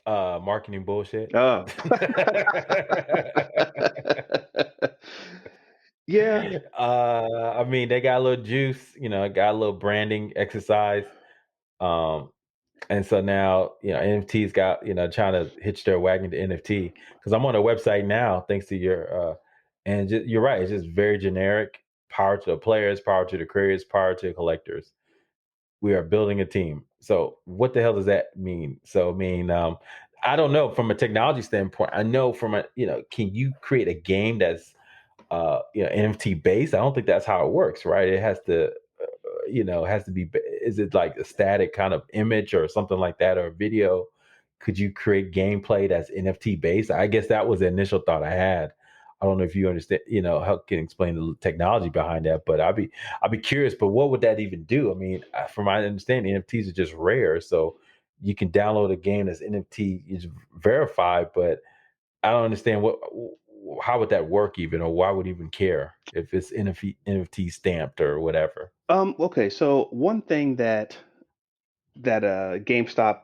Marketing bullshit. Oh. Yeah. I mean, they got a little juice, got a little branding exercise. Um, and so now, NFT's got, trying to hitch their wagon to NFT, because I'm on a website now, thanks to and you're right, it's just very generic. Power to the players, power to the creators, power to the collectors. We are building a team. So what the hell does that mean? So I mean, I don't know from a technology standpoint. I know from can you create a game that's NFT based? I don't think that's how it works, right? It has to has to be, is it like a static kind of image or something like that, or a video? Could you create gameplay that's NFT based? I guess that was the initial thought I had. I don't know if you understand, how can explain the technology behind that, but I'd be curious. But what would that even do? I mean, from my understanding, NFTs are just rare, so you can download a game that's NFT is verified, but I don't understand how would that work even, or why would even care if it's NFT stamped or whatever. Okay, so one thing that GameStop,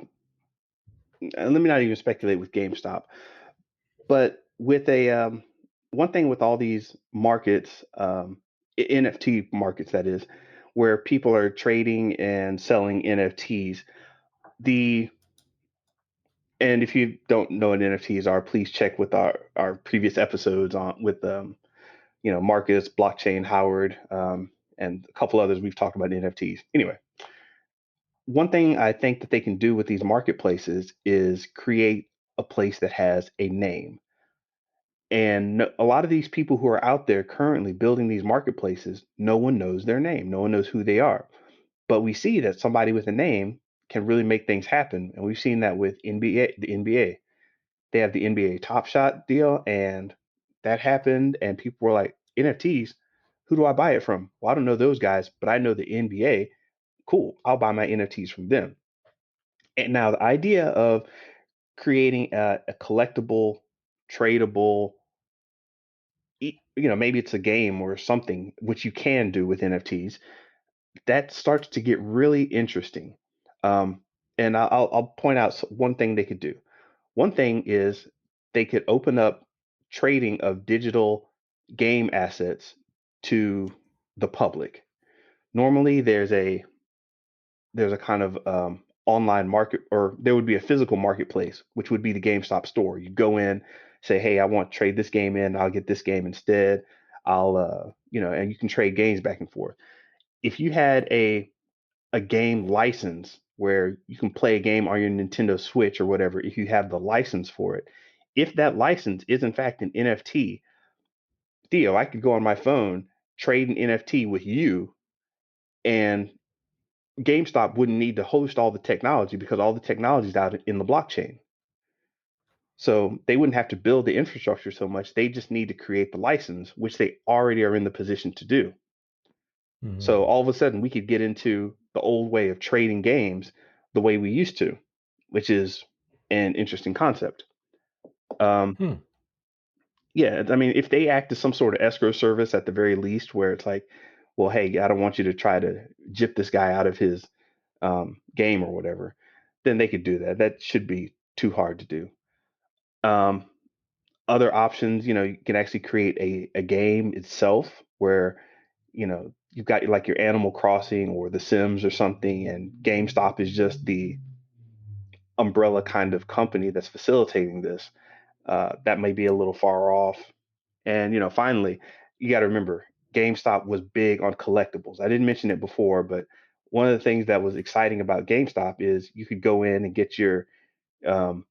and let me not even speculate with GameStop, but with a one thing with all these markets, NFT markets, that is, where people are trading and selling NFTs. The And if you don't know what NFTs are, please check with our previous episodes on with Marcus, Blockchain, Howard, and a couple others. We've talked about NFTs. Anyway, one thing I think that they can do with these marketplaces is create a place that has a name. And a lot of these people who are out there currently building these marketplaces, no one knows their name. No one knows who they are. But we see that somebody with a name can really make things happen. And we've seen that with the NBA. They have the NBA Top Shot deal, and that happened. And people were like, NFTs, who do I buy it from? Well, I don't know those guys, but I know the NBA. Cool, I'll buy my NFTs from them. And now the idea of creating a collectible, tradable, maybe it's a game or something, which you can do with NFTs, that starts to get really interesting. Um, and I'll point out one thing they could do. One thing is, they could open up trading of digital game assets to the public. Normally, there's a kind of online market, or there would be a physical marketplace, which would be the GameStop store. You go in, say, hey, I want to trade this game in, I'll get this game instead. I'll and you can trade games back and forth. If you had a game license where you can play a game on your Nintendo Switch or whatever, if you have the license for it, if that license is in fact an NFT, Theo, I could go on my phone, trade an NFT with you, and GameStop wouldn't need to host all the technology because all the technology is out in the blockchain. So they wouldn't have to build the infrastructure so much. They just need to create the license, which they already are in the position to do. So Mhm. all of a sudden, we could get into the old way of trading games the way we used to, which is an interesting concept. Um, Hmm. yeah, I mean, if they act as some sort of escrow service at the very least, where it's like, well, hey, I don't want you to try to jip this guy out of his game or whatever, then they could do that. That should be too hard to do. Um, Other options, you can actually create a game itself where, you've got like your Animal Crossing or The Sims or something, and GameStop is just the umbrella kind of company that's facilitating this. That may be a little far off. And, finally, you got to remember GameStop was big on collectibles. I didn't mention it before, but one of the things that was exciting about GameStop is you could go in and get your um,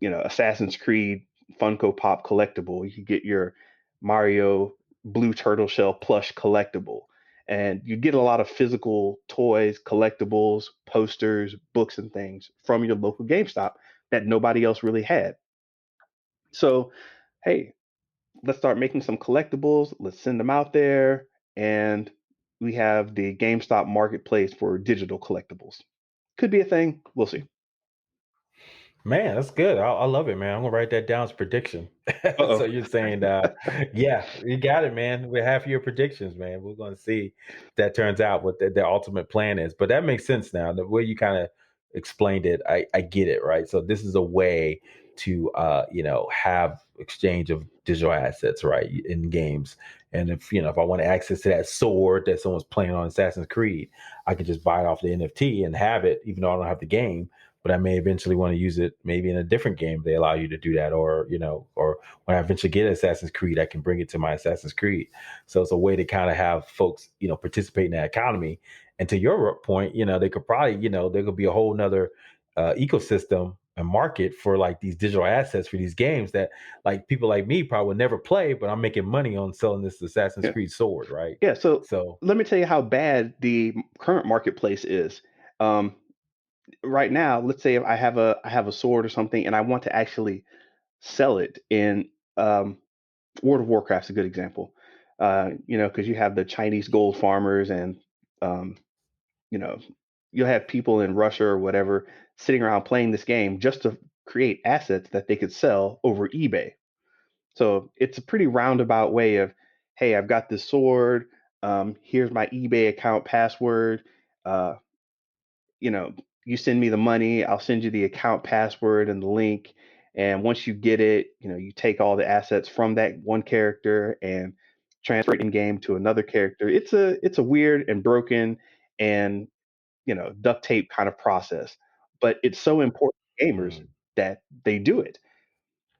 Assassin's Creed Funko Pop collectible. You could get your Mario Blue Turtle Shell plush collectible. And you get a lot of physical toys, collectibles, posters, books, and things from your local GameStop that nobody else really had. So, hey, let's start making some collectibles. Let's send them out there. And we have the GameStop marketplace for digital collectibles. Could be a thing. We'll see. Man, that's good. I love it, man. I'm gonna write that down as prediction. Uh So oh. you're saying, yeah, you got it, man. With half of your predictions, man. We're gonna see if that turns out what their ultimate plan is. But that makes sense now. The way you kind of explained it, I get it, right? So this is a way to, have exchange of digital assets, right, in games. And if I want access to that sword that someone's playing on Assassin's Creed, I can just buy it off the NFT and have it, even though I don't have the game, but I may eventually want to use it maybe in a different game. They allow you to do that, or when I eventually get Assassin's Creed, I can bring it to my Assassin's Creed. So it's a way to kind of have folks, participate in that economy. And to your point, they could probably, there could be a whole nother ecosystem and market for like these digital assets for these games that like people like me probably would never play, but I'm making money on selling this Assassin's Yeah. Creed sword, right? Yeah. So So let me tell you how bad the current marketplace is. Um, right now, let's say if I have a sword or something, and I want to actually sell it in World of Warcraft's a good example. Because you have the Chinese gold farmers, and um, you know, you'll have people in Russia or whatever sitting around playing this game just to create assets that they could sell over eBay. So it's a pretty roundabout way of, hey, I've got this sword. Here's my eBay account password. Uh, you know, you send me the money, I'll send you the account password and the link. And once you get it, you take all the assets from that one character and transfer it in game to another character. It's a weird and broken and duct tape kind of process, but it's so important to gamers mm, that they do it.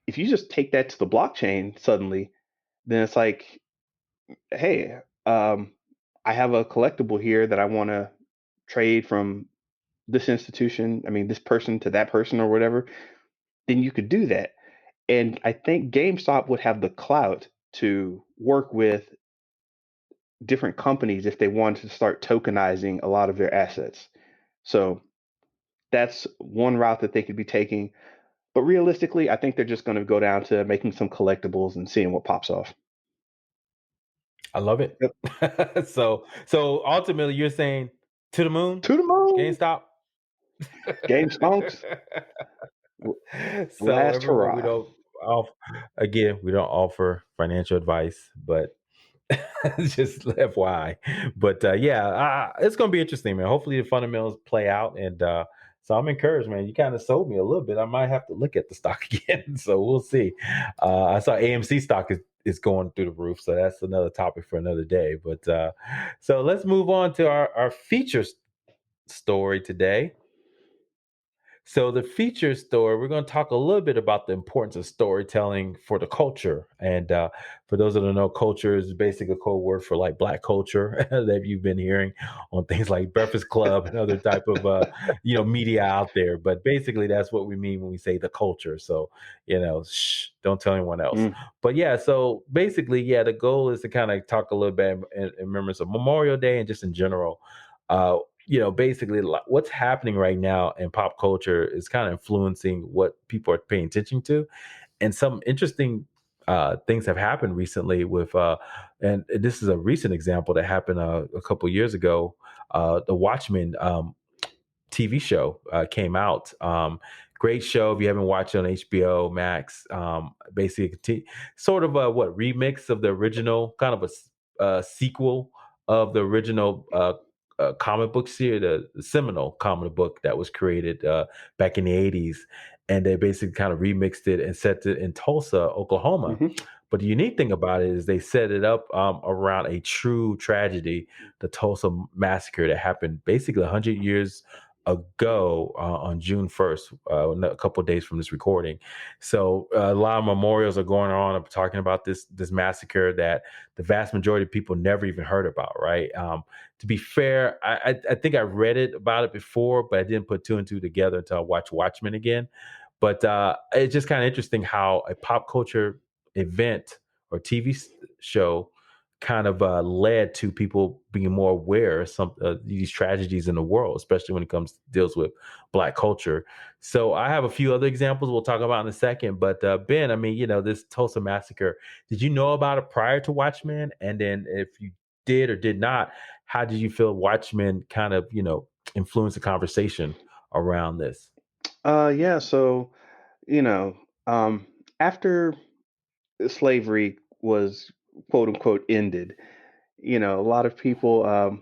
If you just take that to the blockchain suddenly, then it's like, hey, I have a collectible here that I want to trade from this institution, I mean, this person to that person or whatever, then you could do that. And I think GameStop would have the clout to work with different companies if they wanted to start tokenizing a lot of their assets. So that's one route that they could be taking. But realistically, I think they're just going to go down to making some collectibles and seeing what pops off. I love it. Yep. So ultimately, you're saying to the moon, To the moon. GameStop. Game stonks. So Last everyone, we hurrah. don't off again. We don't offer financial advice, but just FYI. But yeah, it's gonna be interesting, man. Hopefully the fundamentals play out, and so I'm encouraged, man. You kind of sold me a little bit. I might have to look at the stock again, so we'll see. I saw AMC stock is going through the roof, so that's another topic for another day. But so let's move on to our feature story today. So the feature story, we're going to talk a little bit about the importance of storytelling for the culture. And for those that don't know, culture is basically a code word for like Black culture that you've been hearing on things like Breakfast Club and other type of media out there. But basically, that's what we mean when we say the culture. So shh, don't tell anyone else. Mm, But yeah, so basically, yeah, the goal is to kind of talk a little bit in remembrance of Memorial Day and just in general. Uh, basically what's happening right now in pop culture is kind of influencing what people are paying attention to. And some interesting things have happened recently with, and this is a recent example that happened a couple years ago. The Watchmen TV show came out. Great show if you haven't watched it on HBO Max. Basically, sort of a what remix of the original, kind of a sequel of the original comic book series, the seminal comic book that was created back in the '80s, and they basically kind of remixed it and set it in Tulsa, Oklahoma. mhm, But the unique thing about it is they set it up around a true tragedy, the Tulsa Massacre that happened basically 100 years ago on June 1st, a couple of days from this recording. So a lot of memorials are going on talking about this massacre that the vast majority of people never even heard about. Right? To be fair, I think I read it about it before, but I didn't put two and two together until I watched Watchmen again. But it's just kind of interesting how a pop culture event or TV show kind of led to people being more aware of some these tragedies in the world, especially when it comes deals with Black culture. So I have a few other examples we'll talk about in a second. But Ben, I mean, this Tulsa massacre, did you know about it prior to Watchmen? And then if you did or did not, how did you feel Watchmen kind of influence the conversation around this? yeah, so, you know, after slavery was quote unquote ended, a lot of people,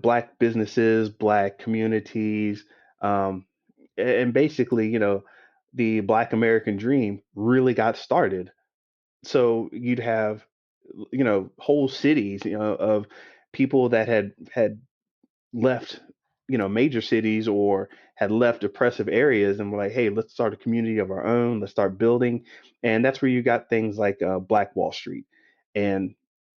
black businesses, black communities, um, and basically, the black American dream really got started. So you'd have, whole cities, of people that had left, major cities or had left oppressive areas and were like, hey, let's start a community of our own. Let's start building. And that's where you got things like Black Wall Street. And,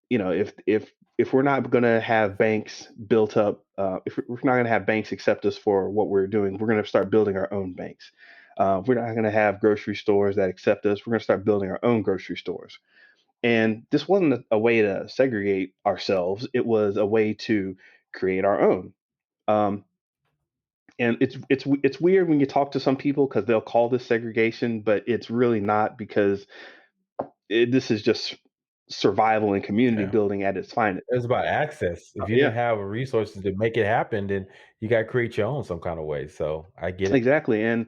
if we're not going to have banks built up, if we're not going to have banks accept us for what we're doing, we're going to start building our own banks. We're not going to have grocery stores that accept us. We're going to start building our own grocery stores. And this wasn't a way to segregate ourselves. It was a way to create our own. Um, and it's weird when you talk to some people because they'll call this segregation, but it's really not because this is just survival and community Yeah. building at its finest. It's about access. If you Yeah, didn't have resources to make it happen, then you got to create your own some kind of way. So I get it. exactly. And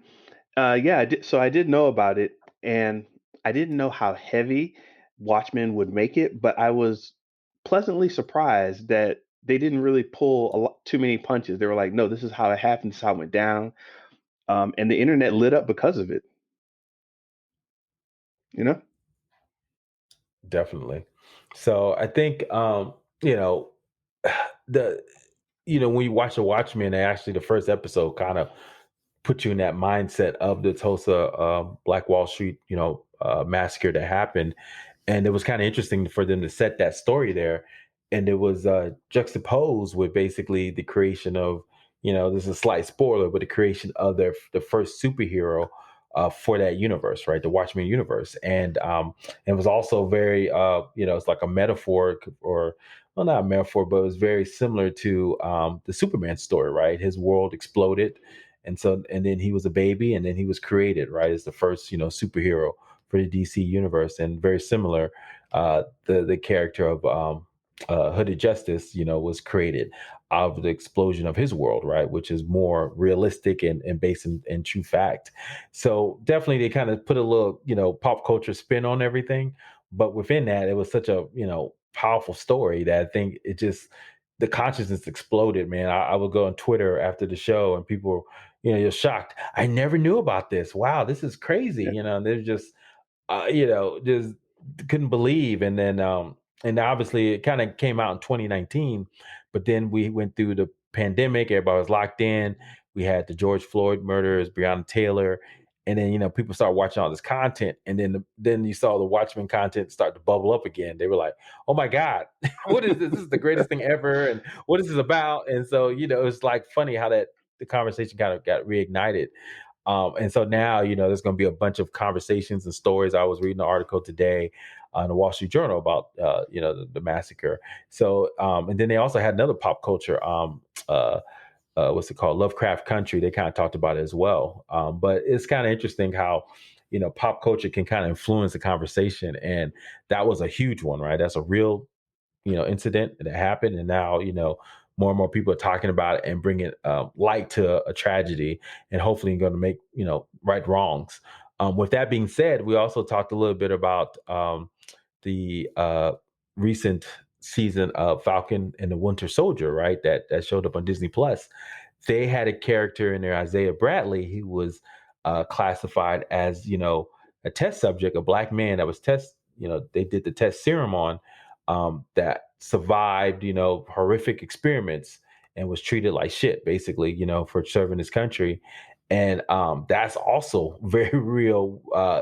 yeah, I did. So I did know about it, and I didn't know how heavy Watchmen would make it, but I was pleasantly surprised that they didn't really pull too many punches. They were like, "No, this is how it happened. This is how it went down," and the internet lit up because of it. You know? Definitely. So I think the when you watch the Watchmen, actually the first episode kind of put you in that mindset of the Tulsa Black Wall Street, massacre that happened. And it was kind of interesting for them to set that story there. And it was juxtaposed with basically the creation of, this is a slight spoiler, but the creation of the first superhero for that universe, right? The Watchmen universe. And it was also very, it's like a metaphor or, well, not a metaphor, but it was very similar to the Superman story, right? His world exploded, and then he was a baby, and then he was created, right, as the first superhero for the DC universe. And very similar, the character of Hooded Justice, was created out of the explosion of his world, right, which is more realistic and based in true fact. So definitely they kind of put a little pop culture spin on everything, but within that it was such a powerful story that I think it just the consciousness exploded, man. I would go on Twitter after the show and people, you're shocked. I never knew about this. Wow, this is crazy. Yeah. And they're just, just couldn't believe. And obviously it kind of came out in 2019, but then we went through the pandemic. Everybody was locked in. we had the George Floyd murders, Breonna Taylor, and then people start watching all this content, and then you saw the Watchmen content start to bubble up again. They were like, "Oh my God, what is this? This is the greatest thing ever!" And what is this about? And so it's like funny how that the conversation kind of got reignited. And so now, there's going to be a bunch of conversations and stories. I was reading an article today on the Wall Street Journal about, the massacre. So, and then they also had another pop culture, what's it called? Lovecraft Country. They kind of talked about it as well. But it's kind of interesting how, pop culture can kind of influence the conversation. And that was a huge one, right? That's a real incident that happened, and now more and more people are talking about it and bringing light to a tragedy, and hopefully going to make right wrongs. With that being said, we also talked a little bit about the recent season of Falcon and the Winter Soldier, right? That showed up on Disney Plus. They had a character in there, Isaiah Bradley. He was classified as a test subject, a black man that was test. They did the test serum on, that survived horrific experiments and was treated like shit, basically, for serving his country. And that's also very real,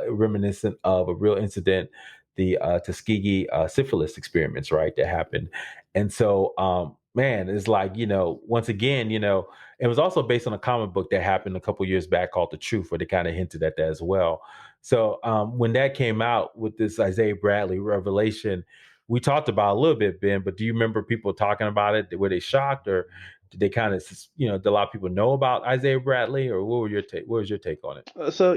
reminiscent of a real incident, the Tuskegee syphilis experiments, right, that happened. And so, man, it's like, once again, it was also based on a comic book that happened a couple years back called The Truth, where they kind of hinted at that as well. So when that came out with this Isaiah Bradley revelation, we talked about a little bit, Ben, but do you remember people talking about it? Were they shocked, or did they kind of, did a lot of people know about Isaiah Bradley, or what was your take on it? So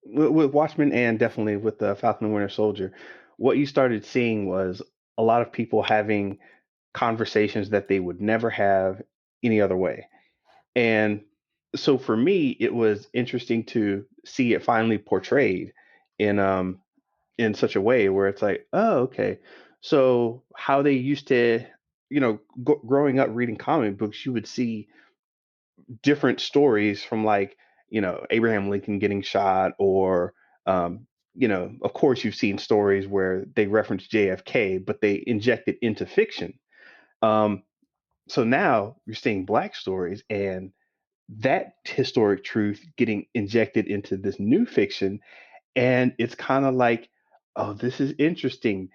with Watchmen and definitely with the Falcon and Winter Soldier, what you started seeing was a lot of people having conversations that they would never have any other way. And so for me, it was interesting to see it finally portrayed in in such a way where it's like, oh, okay. So how they used to, growing up reading comic books, you would see different stories from like, Abraham Lincoln getting shot, or of course you've seen stories where they reference JFK, but they inject it into fiction. Um, so now you're seeing black stories and that historic truth getting injected into this new fiction, and it's kind of like, oh, this is interesting.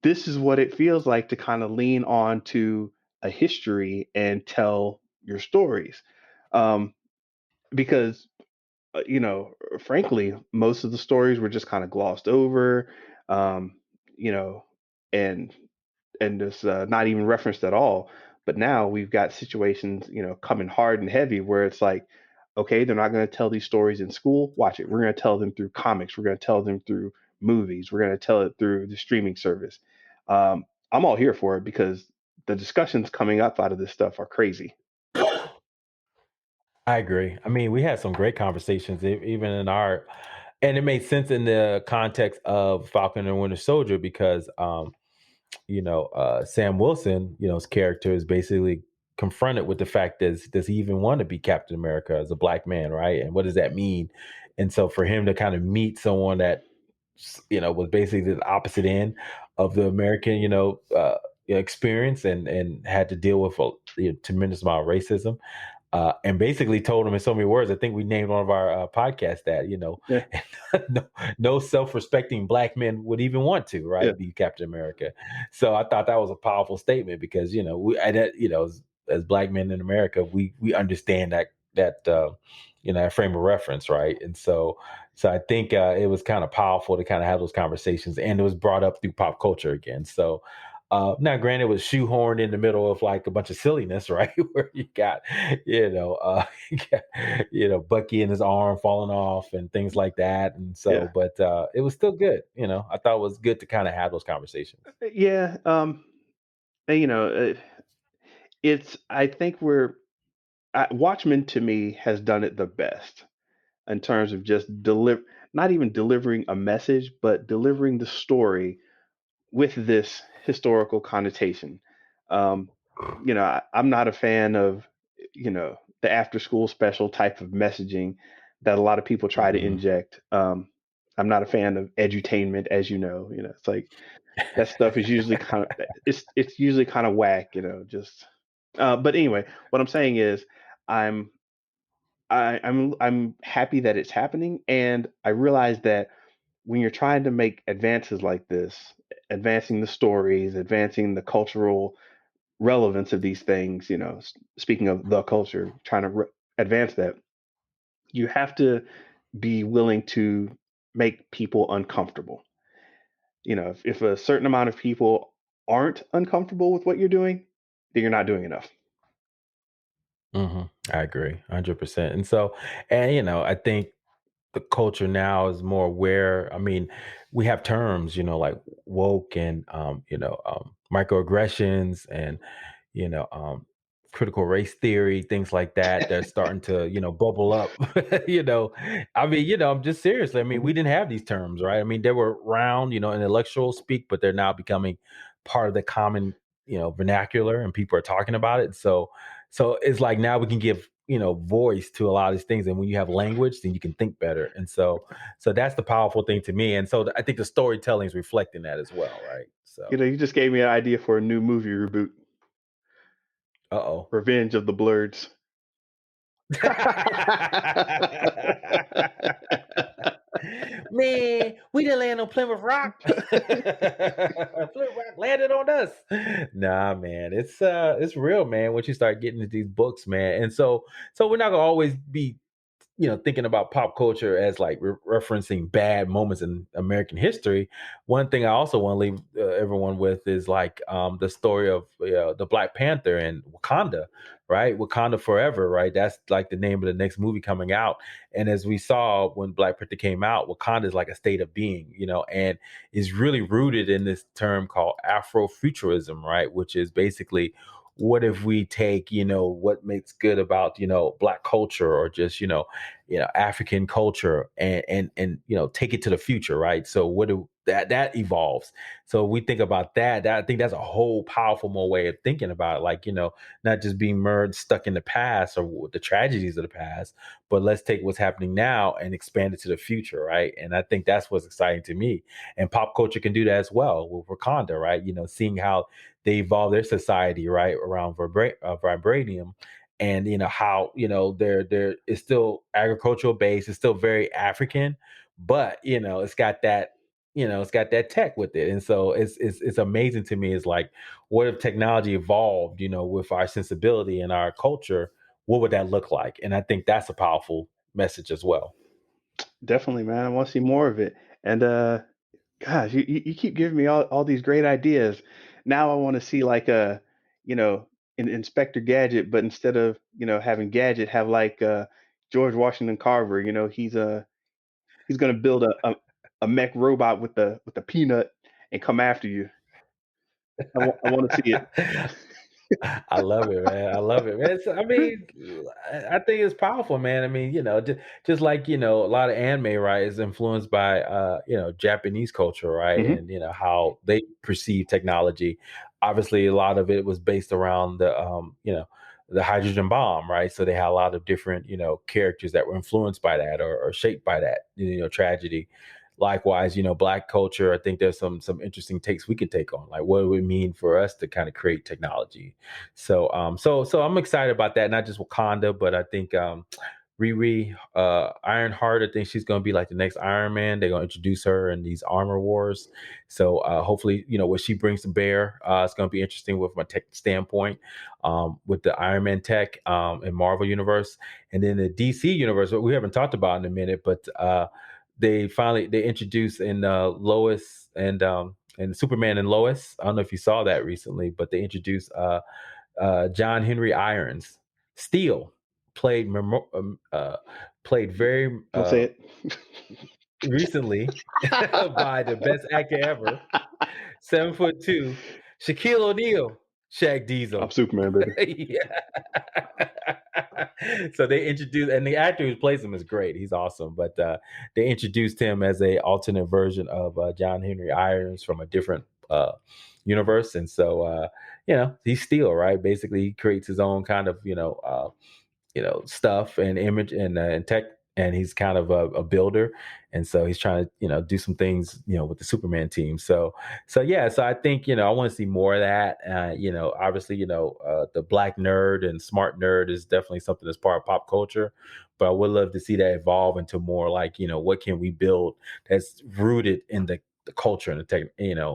This is what it feels like to kind of lean on to a history and tell your stories. Um, because frankly, most of the stories were just kind of glossed over, um, you know, and just not even referenced at all. But now we've got situations, coming hard and heavy where it's like, okay, they're not going to tell these stories in school. Watch it. We're going to tell them through comics. We're going to tell them through movies. We're going to tell it through the streaming service. I'm all here for it because the discussions coming up out of this stuff are crazy. I agree. I mean, we had some great conversations, even in our, and it made sense in the context of Falcon and Winter Soldier because, Sam Wilson, his character is basically confronted with the fact that does he even want to be Captain America as a black man, right? And what does that mean? And so for him to kind of meet someone that, was basically the opposite end of the American, experience, and had to deal with a tremendous amount of racism, and basically told him in so many words. I think we named one of our podcasts that Yeah, no, no self-respecting black men would even want to, yeah, right, be Captain America. So I thought that was a powerful statement because we, as black men in America, we understand that frame of reference, right? And so I think it was kind of powerful to kind of have those conversations, and it was brought up through pop culture again. So now, granted, it was shoehorned in the middle of like a bunch of silliness, right? Where you got, you got, Bucky and his arm falling off and things like that. And so, yeah, but it was still good. I thought it was good to kind of have those conversations. yeah. And, it's. I think Watchmen to me has done it the best in terms of just not even delivering a message, but delivering the story with this historical connotation. Um, I'm not a fan of, the after school special type of messaging that a lot of people try to Mhm. inject. I'm not a fan of edutainment, as you know. It's like that stuff is usually kind of it's usually kind of whack. Just. But anyway, what I'm saying is, I'm I'm happy that it's happening, and I realize that when you're trying to make advances like this, advancing the stories, advancing the cultural relevance of these things, speaking of the culture, trying to advance that, you have to be willing to make people uncomfortable. If a certain amount of people aren't uncomfortable with what you're doing, then you're not doing enough. I agree, 100%. And so, and I think the culture now is more aware. I mean, we have terms, like woke and microaggressions and you know, um, critical race theory, things like that. They're starting to, bubble up. I mean, I'm just seriously. I mean, Mhm. we didn't have these terms, right? I mean, they were around, in intellectual speak, but they're now becoming part of the common, vernacular, and people are talking about it. So it's like now we can give, voice to a lot of these things. And when you have language, then you can think better. And so that's the powerful thing to me. And so I think the storytelling is reflecting that as well, right? So, You just gave me an idea for a new movie reboot, uh oh. Revenge of the Blurs. Man, we didn't land on Plymouth Rock. Plymouth Rock landed on us. Nah, man, it's real, man. Once you start getting into these books, man, and so we're not gonna always be thinking about pop culture as like referencing bad moments in American history. One thing I also want to leave everyone with is like the story of the Black Panther and Wakanda, right? Wakanda Forever, right? That's like the name of the next movie coming out. And as we saw when Black Panther came out, Wakanda is like a state of being, and is really rooted in this term called Afrofuturism, right? Which is basically what if we take what makes good about Black culture, or just African culture, and take it to the future, right? So what do that evolves. So we think about that I think that's a whole powerful more way of thinking about it, like not just being merged stuck in the past or the tragedies of the past, but let's take what's happening now and expand it to the future, right? And I think that's what's exciting to me. And pop culture can do that as well with Wakanda, right? Seeing how they evolve their society right around vibranium, and how there is still agricultural base, it's still very African, but it's got that tech with it. And so it's amazing to me. It's like, what if technology evolved with our sensibility and our culture? What would that look like? And I think that's a powerful message as well. Definitely, man. I want to see more of it. And gosh, you keep giving me all these great ideas. Now I want to see like a, you know, an Inspector Gadget, but instead of having Gadget, have like George Washington Carver. He's gonna build a mech robot with the peanut and come after you. I want to see it. I love it, man. I love it, man. I mean, I think it's powerful, man. I mean, just like a lot of anime, right, is influenced by Japanese culture, right, Hmm. and how they perceive technology. Obviously, a lot of it was based around the hydrogen bomb, right? So they had a lot of different characters that were influenced by that, or shaped by that tragedy. Likewise, Black culture, I think there's some interesting takes we could take on, like what it would mean for us to kind of create technology. So I'm excited about that. Not just Wakanda, but I think Riri Ironheart, I think she's going to be like the next Iron Man. They're going to introduce her in these armor wars. So hopefully, what she brings to bear, it's going to be interesting with my tech standpoint, with the Iron Man tech in Marvel universe, and then the DC universe. What we haven't talked about in a minute, but they introduced in Lois and Superman and Lois. I don't know if you saw that recently, but they introduced John Henry Irons. Steel played played very Don't say recently it. by the best actor ever, 7'2", Shaquille O'Neal, Shaq I'm Diesel. Superman, baby. Yeah. So they introduced, and the actor who plays him is great. He's awesome. But they introduced him as a alternate version of John Henry Irons from a different universe. And so, he's Steel, right? Basically, he creates his own kind of, stuff and image and tech. and he's kind of a builder, and so he's trying to do some things with the Superman team. So yeah, so I think I want to see more of that. Obviously the black nerd and smart nerd is definitely something that's part of pop culture, but I would love to see that evolve into more like what can we build that's rooted in the culture and the tech,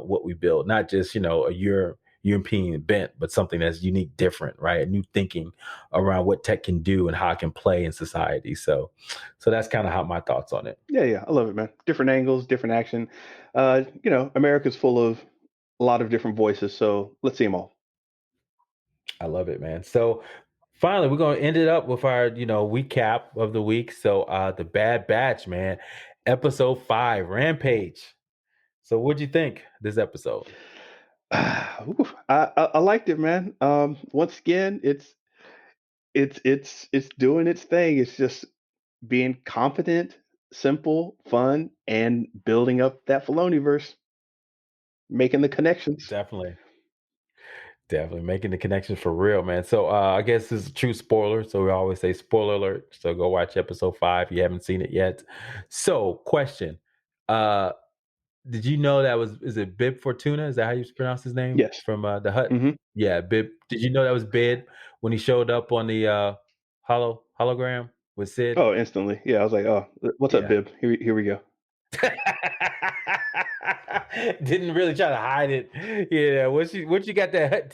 what we build, not just a European bent, but something that's unique, different, right? New thinking around what tech can do and how it can play in society. So that's kind of how my thoughts on it. Yeah, yeah, I love it, man. Different angles, different action. America's full of a lot of different voices, so let's see them all. I love it, man. So finally, we're gonna end it up with our recap of the week. So the Bad Batch, man, episode 5, Rampage. So what'd you think this episode? Ooh, I liked it, man. Once again, it's doing its thing. It's just being confident, simple, fun, and building up that Filoniverse, making the connections. Definitely. Definitely making the connection for real, man. So I guess this is a true spoiler. So we always say spoiler alert. So go watch episode 5 if you haven't seen it yet. So question. Uh did you know that was is it Bib Fortuna? Is that how you pronounce his name? Yes. From the Hut? Hmm. Yeah, Bib. Did you know that was Bib when he showed up on the hologram with Sid? Oh, instantly. Yeah, I was like, oh, what's up, Yeah. Bib? Here we go. Didn't really try to hide it. Yeah, what you got that hut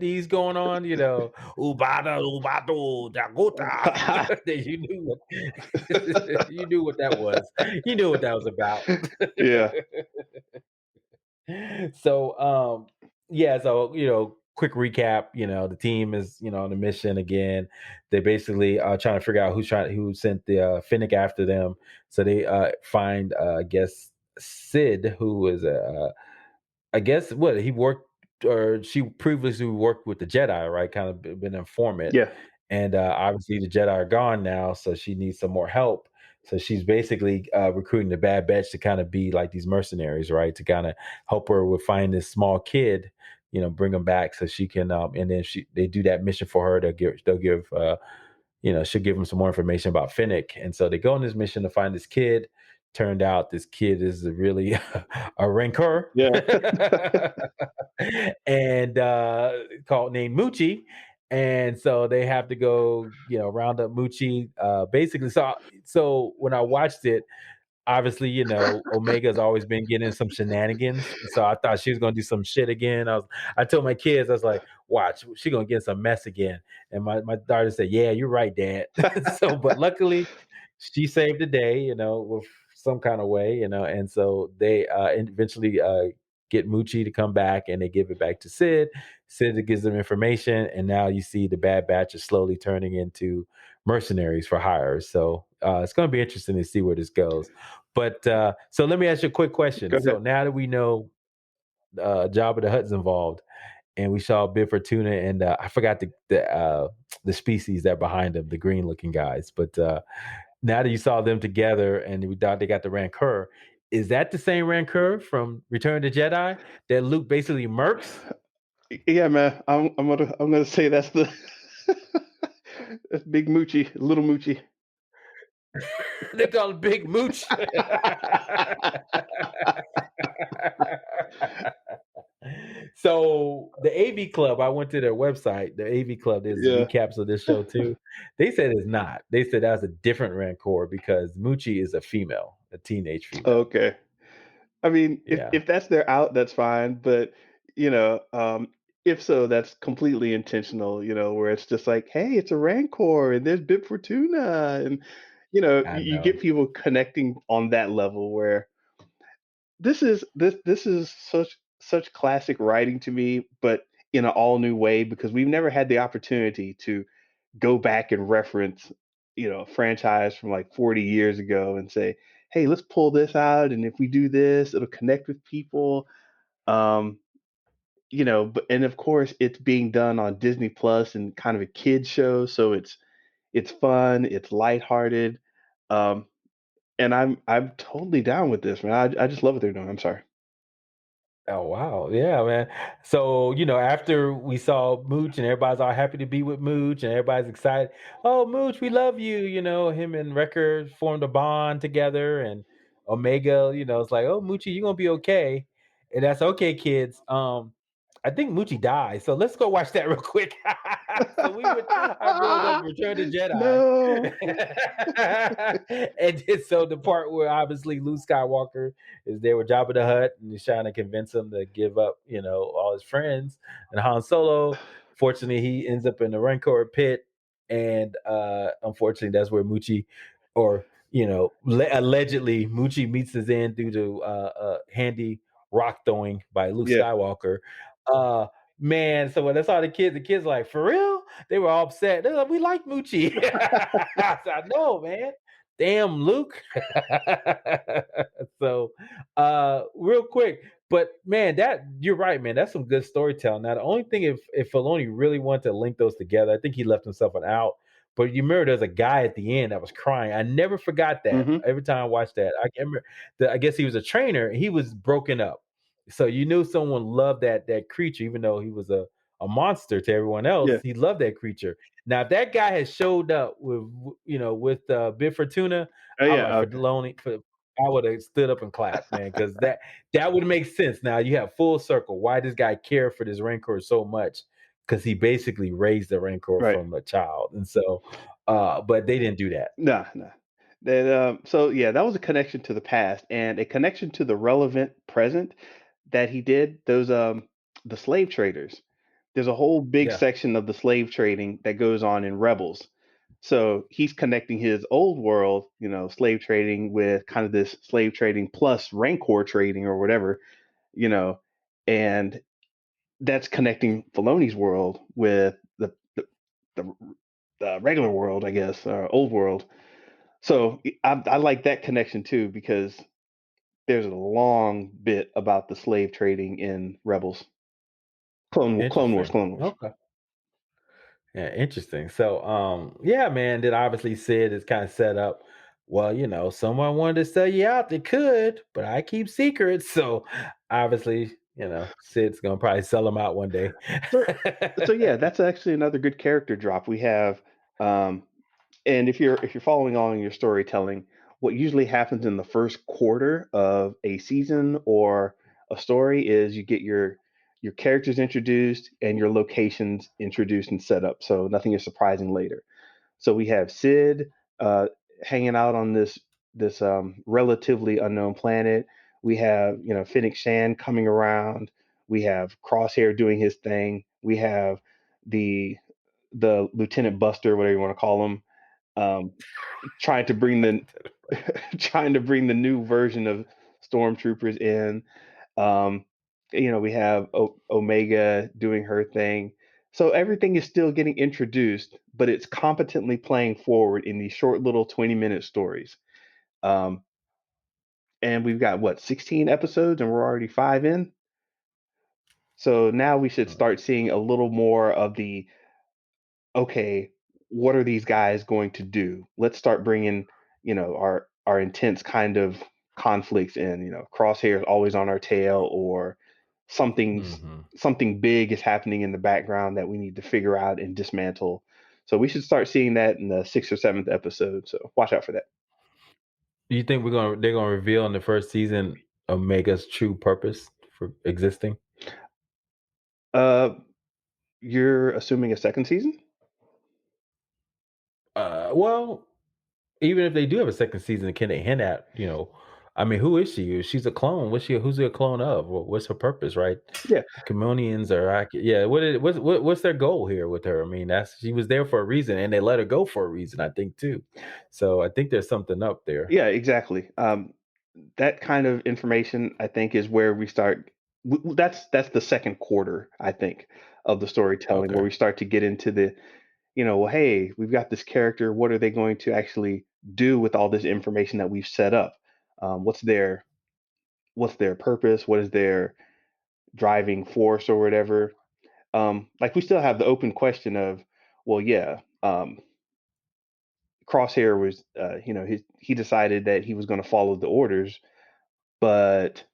tease going on, Ubada Ubado Dagota. That you knew what you knew what that was. You knew what that was about. Yeah. So yeah, so quick recap, the team is on a mission again. They basically are trying to figure out who sent the Finnick after them. So they find I guess Sid, who is a I guess what he worked or she previously worked with the Jedi, right? Kind of been an informant, Yeah. and obviously the Jedi are gone now, so she needs some more help. So she's basically recruiting the Bad Batch to kind of be like these mercenaries, right? To kind of help her with finding this small kid, bring him back so she can, and then they do that mission for her. She'll give them some more information about Finnick. And so they go on this mission to find this kid. Turned out this kid is really a rancor Yeah. and called named Muchi. And so they have to go, round up Muchi. Basically, so when I watched it, obviously, Omega's always been getting some shenanigans. So I thought she was gonna do some shit again. I told my kids, I was like, watch, she gonna get some mess again. And my daughter said, yeah, you're right, Dad. So but luckily she saved the day, with some kind of way, and so they eventually get Muchi to come back and they give it back to Sid. Sid gives them information, and now you see the Bad Batch is slowly turning into mercenaries for hire. So it's going to be interesting to see where this goes. But so let me ask you a quick question. Go So ahead. now that we know Jabba the Hutt's involved, and we saw Bib Fortuna and I forgot the species that behind them, the green looking guys. But now that you saw them together and we thought they got the Rancor, is that the same Rancor from Return to Jedi that Luke basically murks? Yeah, man. I'm gonna say that's the that's Big Moochie, Little Moochie. They call it Big Mooch. So the AV Club, I went to their website. The AV Club, there's Yeah. recaps of this show too. They said it's not. They said that's a different Rancor because Muchi is a female, a teenage female. Okay. I mean, Yeah, if that's their out, that's fine. But you know, um, if so, that's completely intentional. Where it's just like, hey, it's a Rancor, and there's Bib Fortuna, and I you know. get people connecting on that level where this is such classic writing to me, but in an all new way because we've never had the opportunity to go back and reference a franchise from like 40 years ago and say, hey, let's pull this out, and if we do this, it'll connect with people. um but and of course it's being done on Disney Plus and kind of a kid show, so it's fun, it's lighthearted. um and I'm totally down with this, man. I just love what they're doing. I'm sorry. Oh wow, yeah, man. So after we saw Mooch and everybody's all happy to be with Mooch and everybody's excited. Oh, Mooch, we love you. Him and Wrecker formed a bond together, and Omega, it's like, oh, Moochie, you're gonna be okay, and that's okay, kids. I think Moochie died, so let's go watch that real quick. So I rolled up Return to Jedi, No. and then, so the part where obviously Luke Skywalker is there with Jabba the Hutt, and he's trying to convince him to give up, all his friends. And Han Solo, fortunately, he ends up in the Rancor pit, and unfortunately, that's where Muchi, or allegedly, Muchi meets his end due to handy rock throwing by Luke Yeah. Skywalker. Uh, Man, so when I saw the kids like, for real, they were all upset. They're like, we like Muchi. I said, I know, man. Damn, Luke. So real quick, but man, that you're right, man. That's some good storytelling. Now, the only thing, if Filoni really wanted to link those together, I think he left himself an out. But you remember there's a guy at the end that was crying. I never forgot that. Hmm. Every time I watched that, I can remember I guess he was a trainer. He was broken up. So you knew someone loved that creature, even though he was a monster to everyone else. Yeah. He loved that creature. Now, if that guy had showed up with Bib Fortuna, Oh I'm yeah. like, for Okay. Deloney, I would have stood up and clapped, man, because that would make sense. Now you have full circle. Why this guy cared for this Rancor so much? Because he basically raised the Rancor Right. from a child, and so, but they didn't do that. Nah, nah. So yeah, that was a connection to the past and a connection to the relevant present that he did. Those the slave traders. There's a whole big Yeah. section of the slave trading that goes on in Rebels. So he's connecting his old world, slave trading with kind of this slave trading plus Rancor trading or whatever, you know, and that's connecting Filoni's world with the, the regular world, I guess, or old world. So I like that connection too because there's a long bit about the slave trading in Rebels, Clone Wars, Interesting. Clone Wars. Okay. Yeah, interesting. So, yeah, man. Then obviously Sid is kind of set up. Well, someone wanted to sell you out. They could, but I keep secrets. So, obviously, Sid's gonna probably sell them out one day. So, so yeah, that's actually another good character drop. We have, um, and if you're following along in your storytelling, what usually happens in the first quarter of a season or a story is you get your characters introduced and your locations introduced and set up. So nothing is surprising later. So we have Sid uh, hanging out on this relatively unknown planet. We have Fennec Shan coming around. We have Crosshair doing his thing. We have the the Lieutenant Buster, whatever you want to call him, um, trying to bring the trying to bring the new version of stormtroopers in. Um, we have Omega doing her thing. So everything is still getting introduced, but it's competently playing forward in these short little 20-minute stories. Um, and we've got what, 16 episodes, and we're already five in. So now we should Mm, start seeing a little more of the okay, what are these guys going to do? Let's start bringing, our intense kind of conflicts in. Crosshair is always on our tail, or something's mhm. something big is happening in the background that we need to figure out and dismantle. So we should start seeing that in the sixth or seventh episode. So watch out for that. Do you think they're gonna reveal in the first season Omega's true purpose for existing? Uh, you're assuming a second season? Well, even if they do have a second season, can they hint at, I mean, who is she? She's a clone. Who's she a clone of? What's her purpose, right? Yeah, Chameleons are, yeah. What's their goal here with her? I mean, that's she was there for a reason, and they let her go for a reason, I think too. So I think there's something up there. yeah, exactly. That kind of information, I think, is where we start. That's the second quarter, I think, of the storytelling, where Okay. we start to get into the, well, hey, we've got this character. What are they going to actually do with all this information that we've set up? What's their purpose? What is their driving force or whatever? Like we still have the open question of, well, yeah, Crosshair was, he decided that he was going to follow the orders, but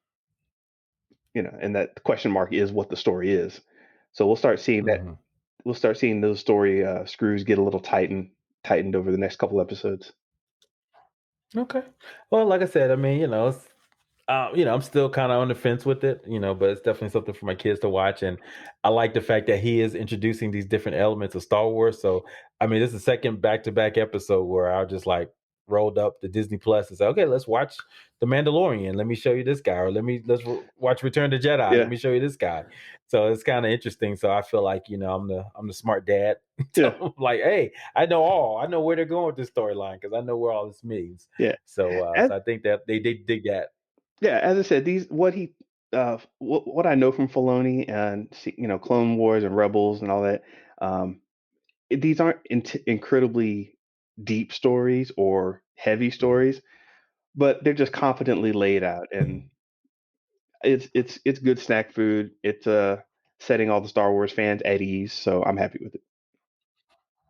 and that question mark is what the story is. So we'll start seeing that. Mhm. We'll start seeing those story screws get a little tightened over the next couple episodes. Okay. Well, like I said, I mean, I'm still kind of on the fence with it, but it's definitely something for my kids to watch. And I like the fact that he is introducing these different elements of Star Wars. So, I mean, this is the second back to back episode where I just like rolled up the Disney Plus and said, okay, let's watch The Mandalorian. Let me show you this guy. Or watch Return to Jedi. Let Yeah, me show you this guy. So it's kind of interesting. So I feel like, I'm the smart dad. yeah, So I'm like, hey, I know where they're going with this storyline because I know where all this means. yeah. So I think that they dig that. Yeah, as I said, these what I know from Filoni and Clone Wars and Rebels and all that. Um, these aren't incredibly deep stories or heavy stories, but they're just confidently laid out, and it's good snack food. It's setting all the Star Wars fans at ease, so I'm happy with it.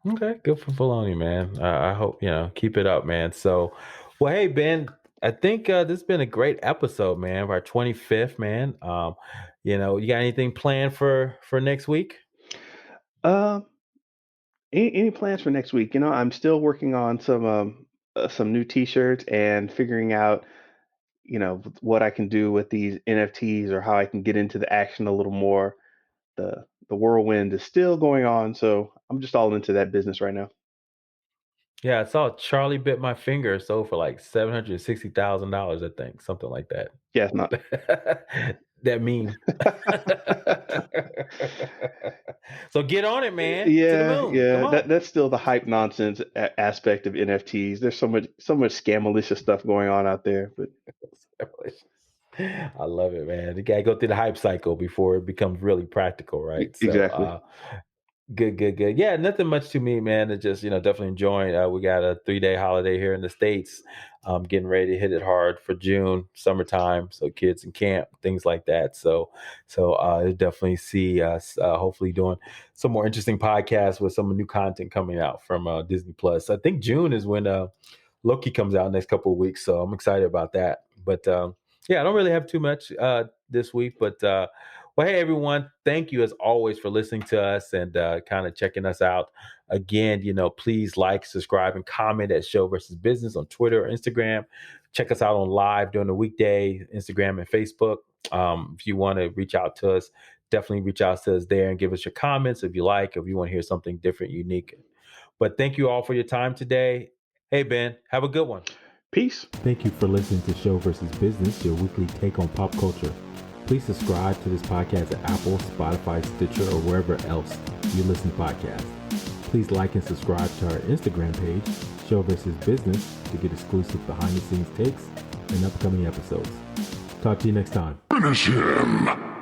Okay, good for Filoni, man. I hope keep it up, man. So, well, hey Ben, I think this has been a great episode, man. Of our 25th, man. You got anything planned for next week? Um, any plans for next week? I'm still working on some new T-shirts and figuring out what I can do with these NFTs or how I can get into the action a little more. The whirlwind is still going on, so I'm just all into that business right now. Yeah, I saw Charlie Bit My Finger sold for like $760,000, I think, something like that. Yeah, it's not. That meme. So get on it, man. To the Yeah, moon. Come yeah. on. That's still the hype nonsense aspect of NFTs. There's so much scamalicious stuff going on out there, but I love it, man. You gotta go through the hype cycle before it becomes really practical, right? So, exactly. good, good, good. Yeah, nothing much to me, man. It's just definitely enjoying. We got a 3-day holiday here in the states. Getting ready to hit it hard for June, summertime. So kids in camp, things like that. So you'll definitely see us hopefully doing some more interesting podcasts with some new content coming out from Disney Plus. I think June is when Loki comes out next couple of weeks, so I'm excited about that. But yeah, I don't really have too much this week, but well, hey everyone, thank you as always for listening to us and kind of checking us out. Again, please like, subscribe, and comment at Show versus Business on Twitter or Instagram. Check us out on live during the weekday, Instagram and Facebook. If you want to reach out to us, definitely reach out to us there and give us your comments if you like, if you want to hear something different, unique. But thank you all for your time today. Hey, Ben, have a good one. Peace. Thank you for listening to Show versus Business, your weekly take on pop culture. Please subscribe to this podcast at Apple, Spotify, Stitcher, or wherever else you listen to podcasts. Please like and subscribe to our Instagram page, Show versus Business, to get exclusive behind-the-scenes takes and upcoming episodes. Talk to you next time. Finish him!